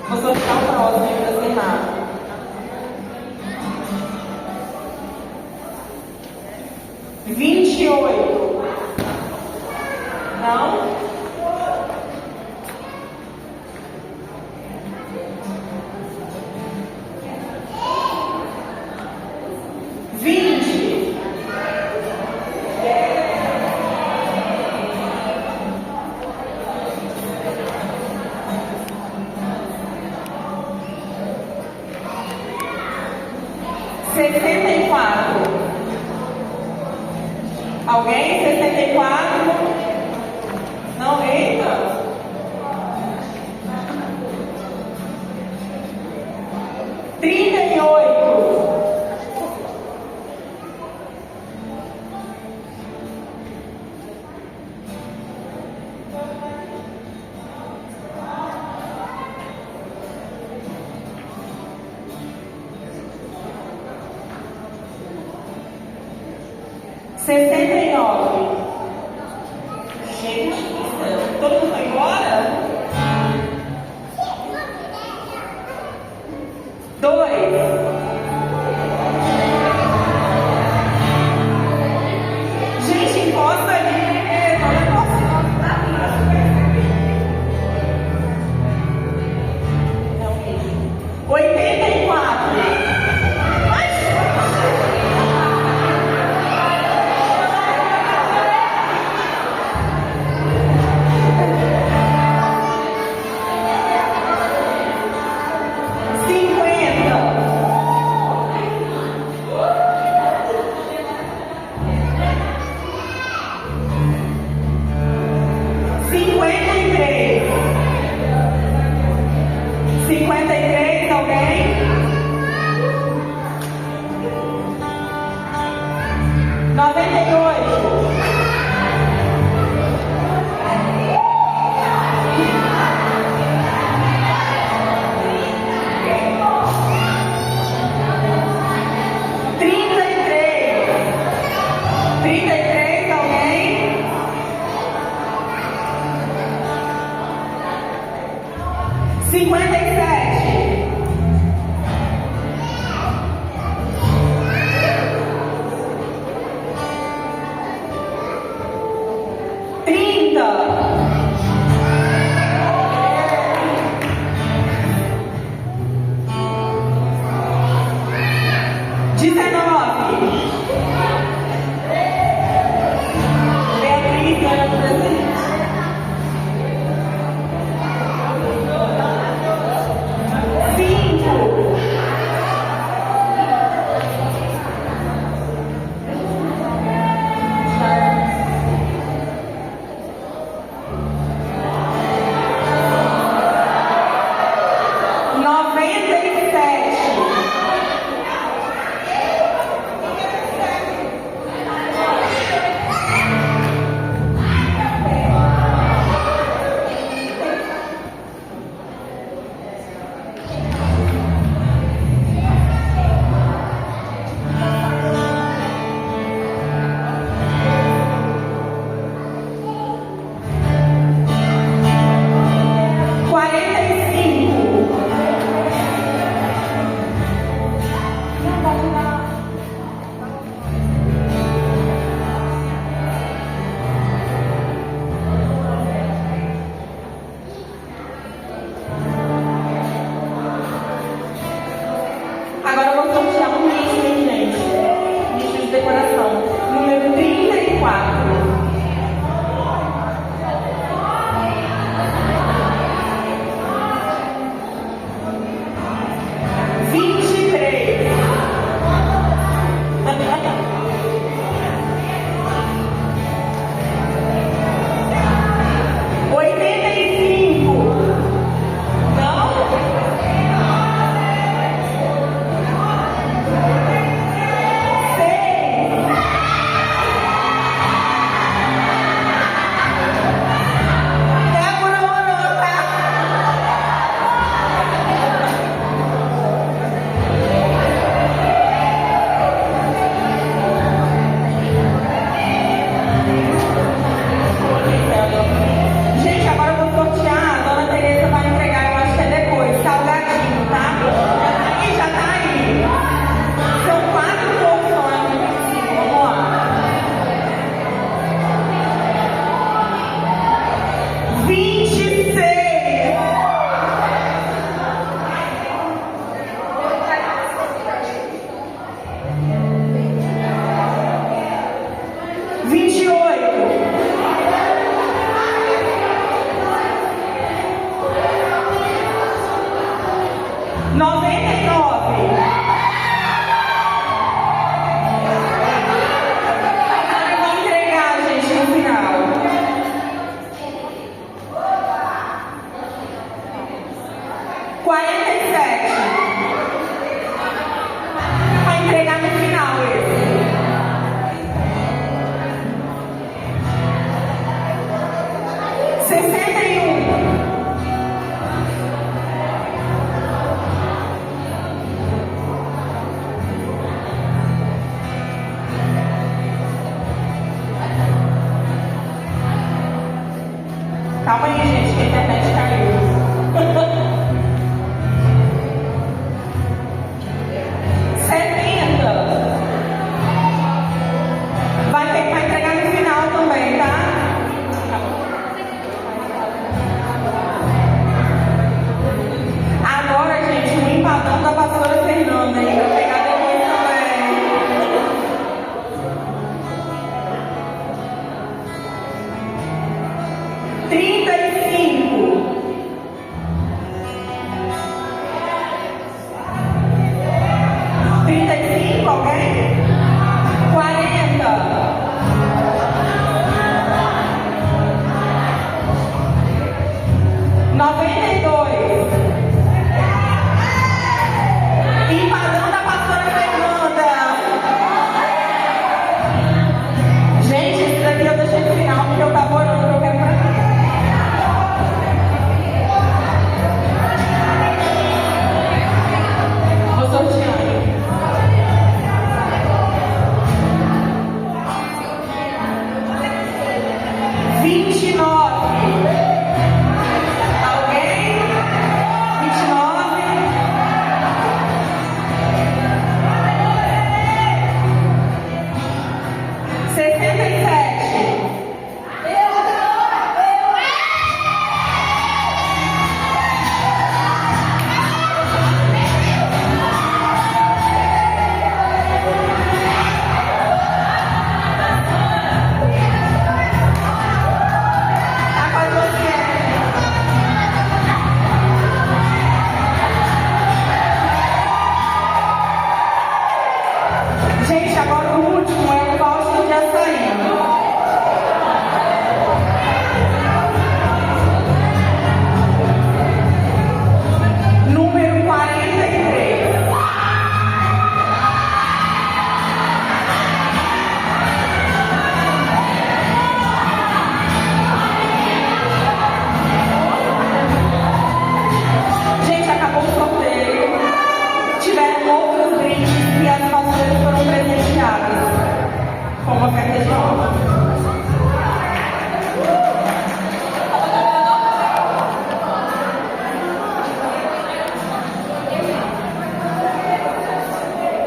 Vou soltar o próximo para assinar. 28. Não? Alguém? 64? Não, eita. 38. Sessenta e nove. Gente, todo mundo foi embora? 2. Gente, encosta ali. Não posso encontrar. Não, mesmo. 84. Noventa e nove.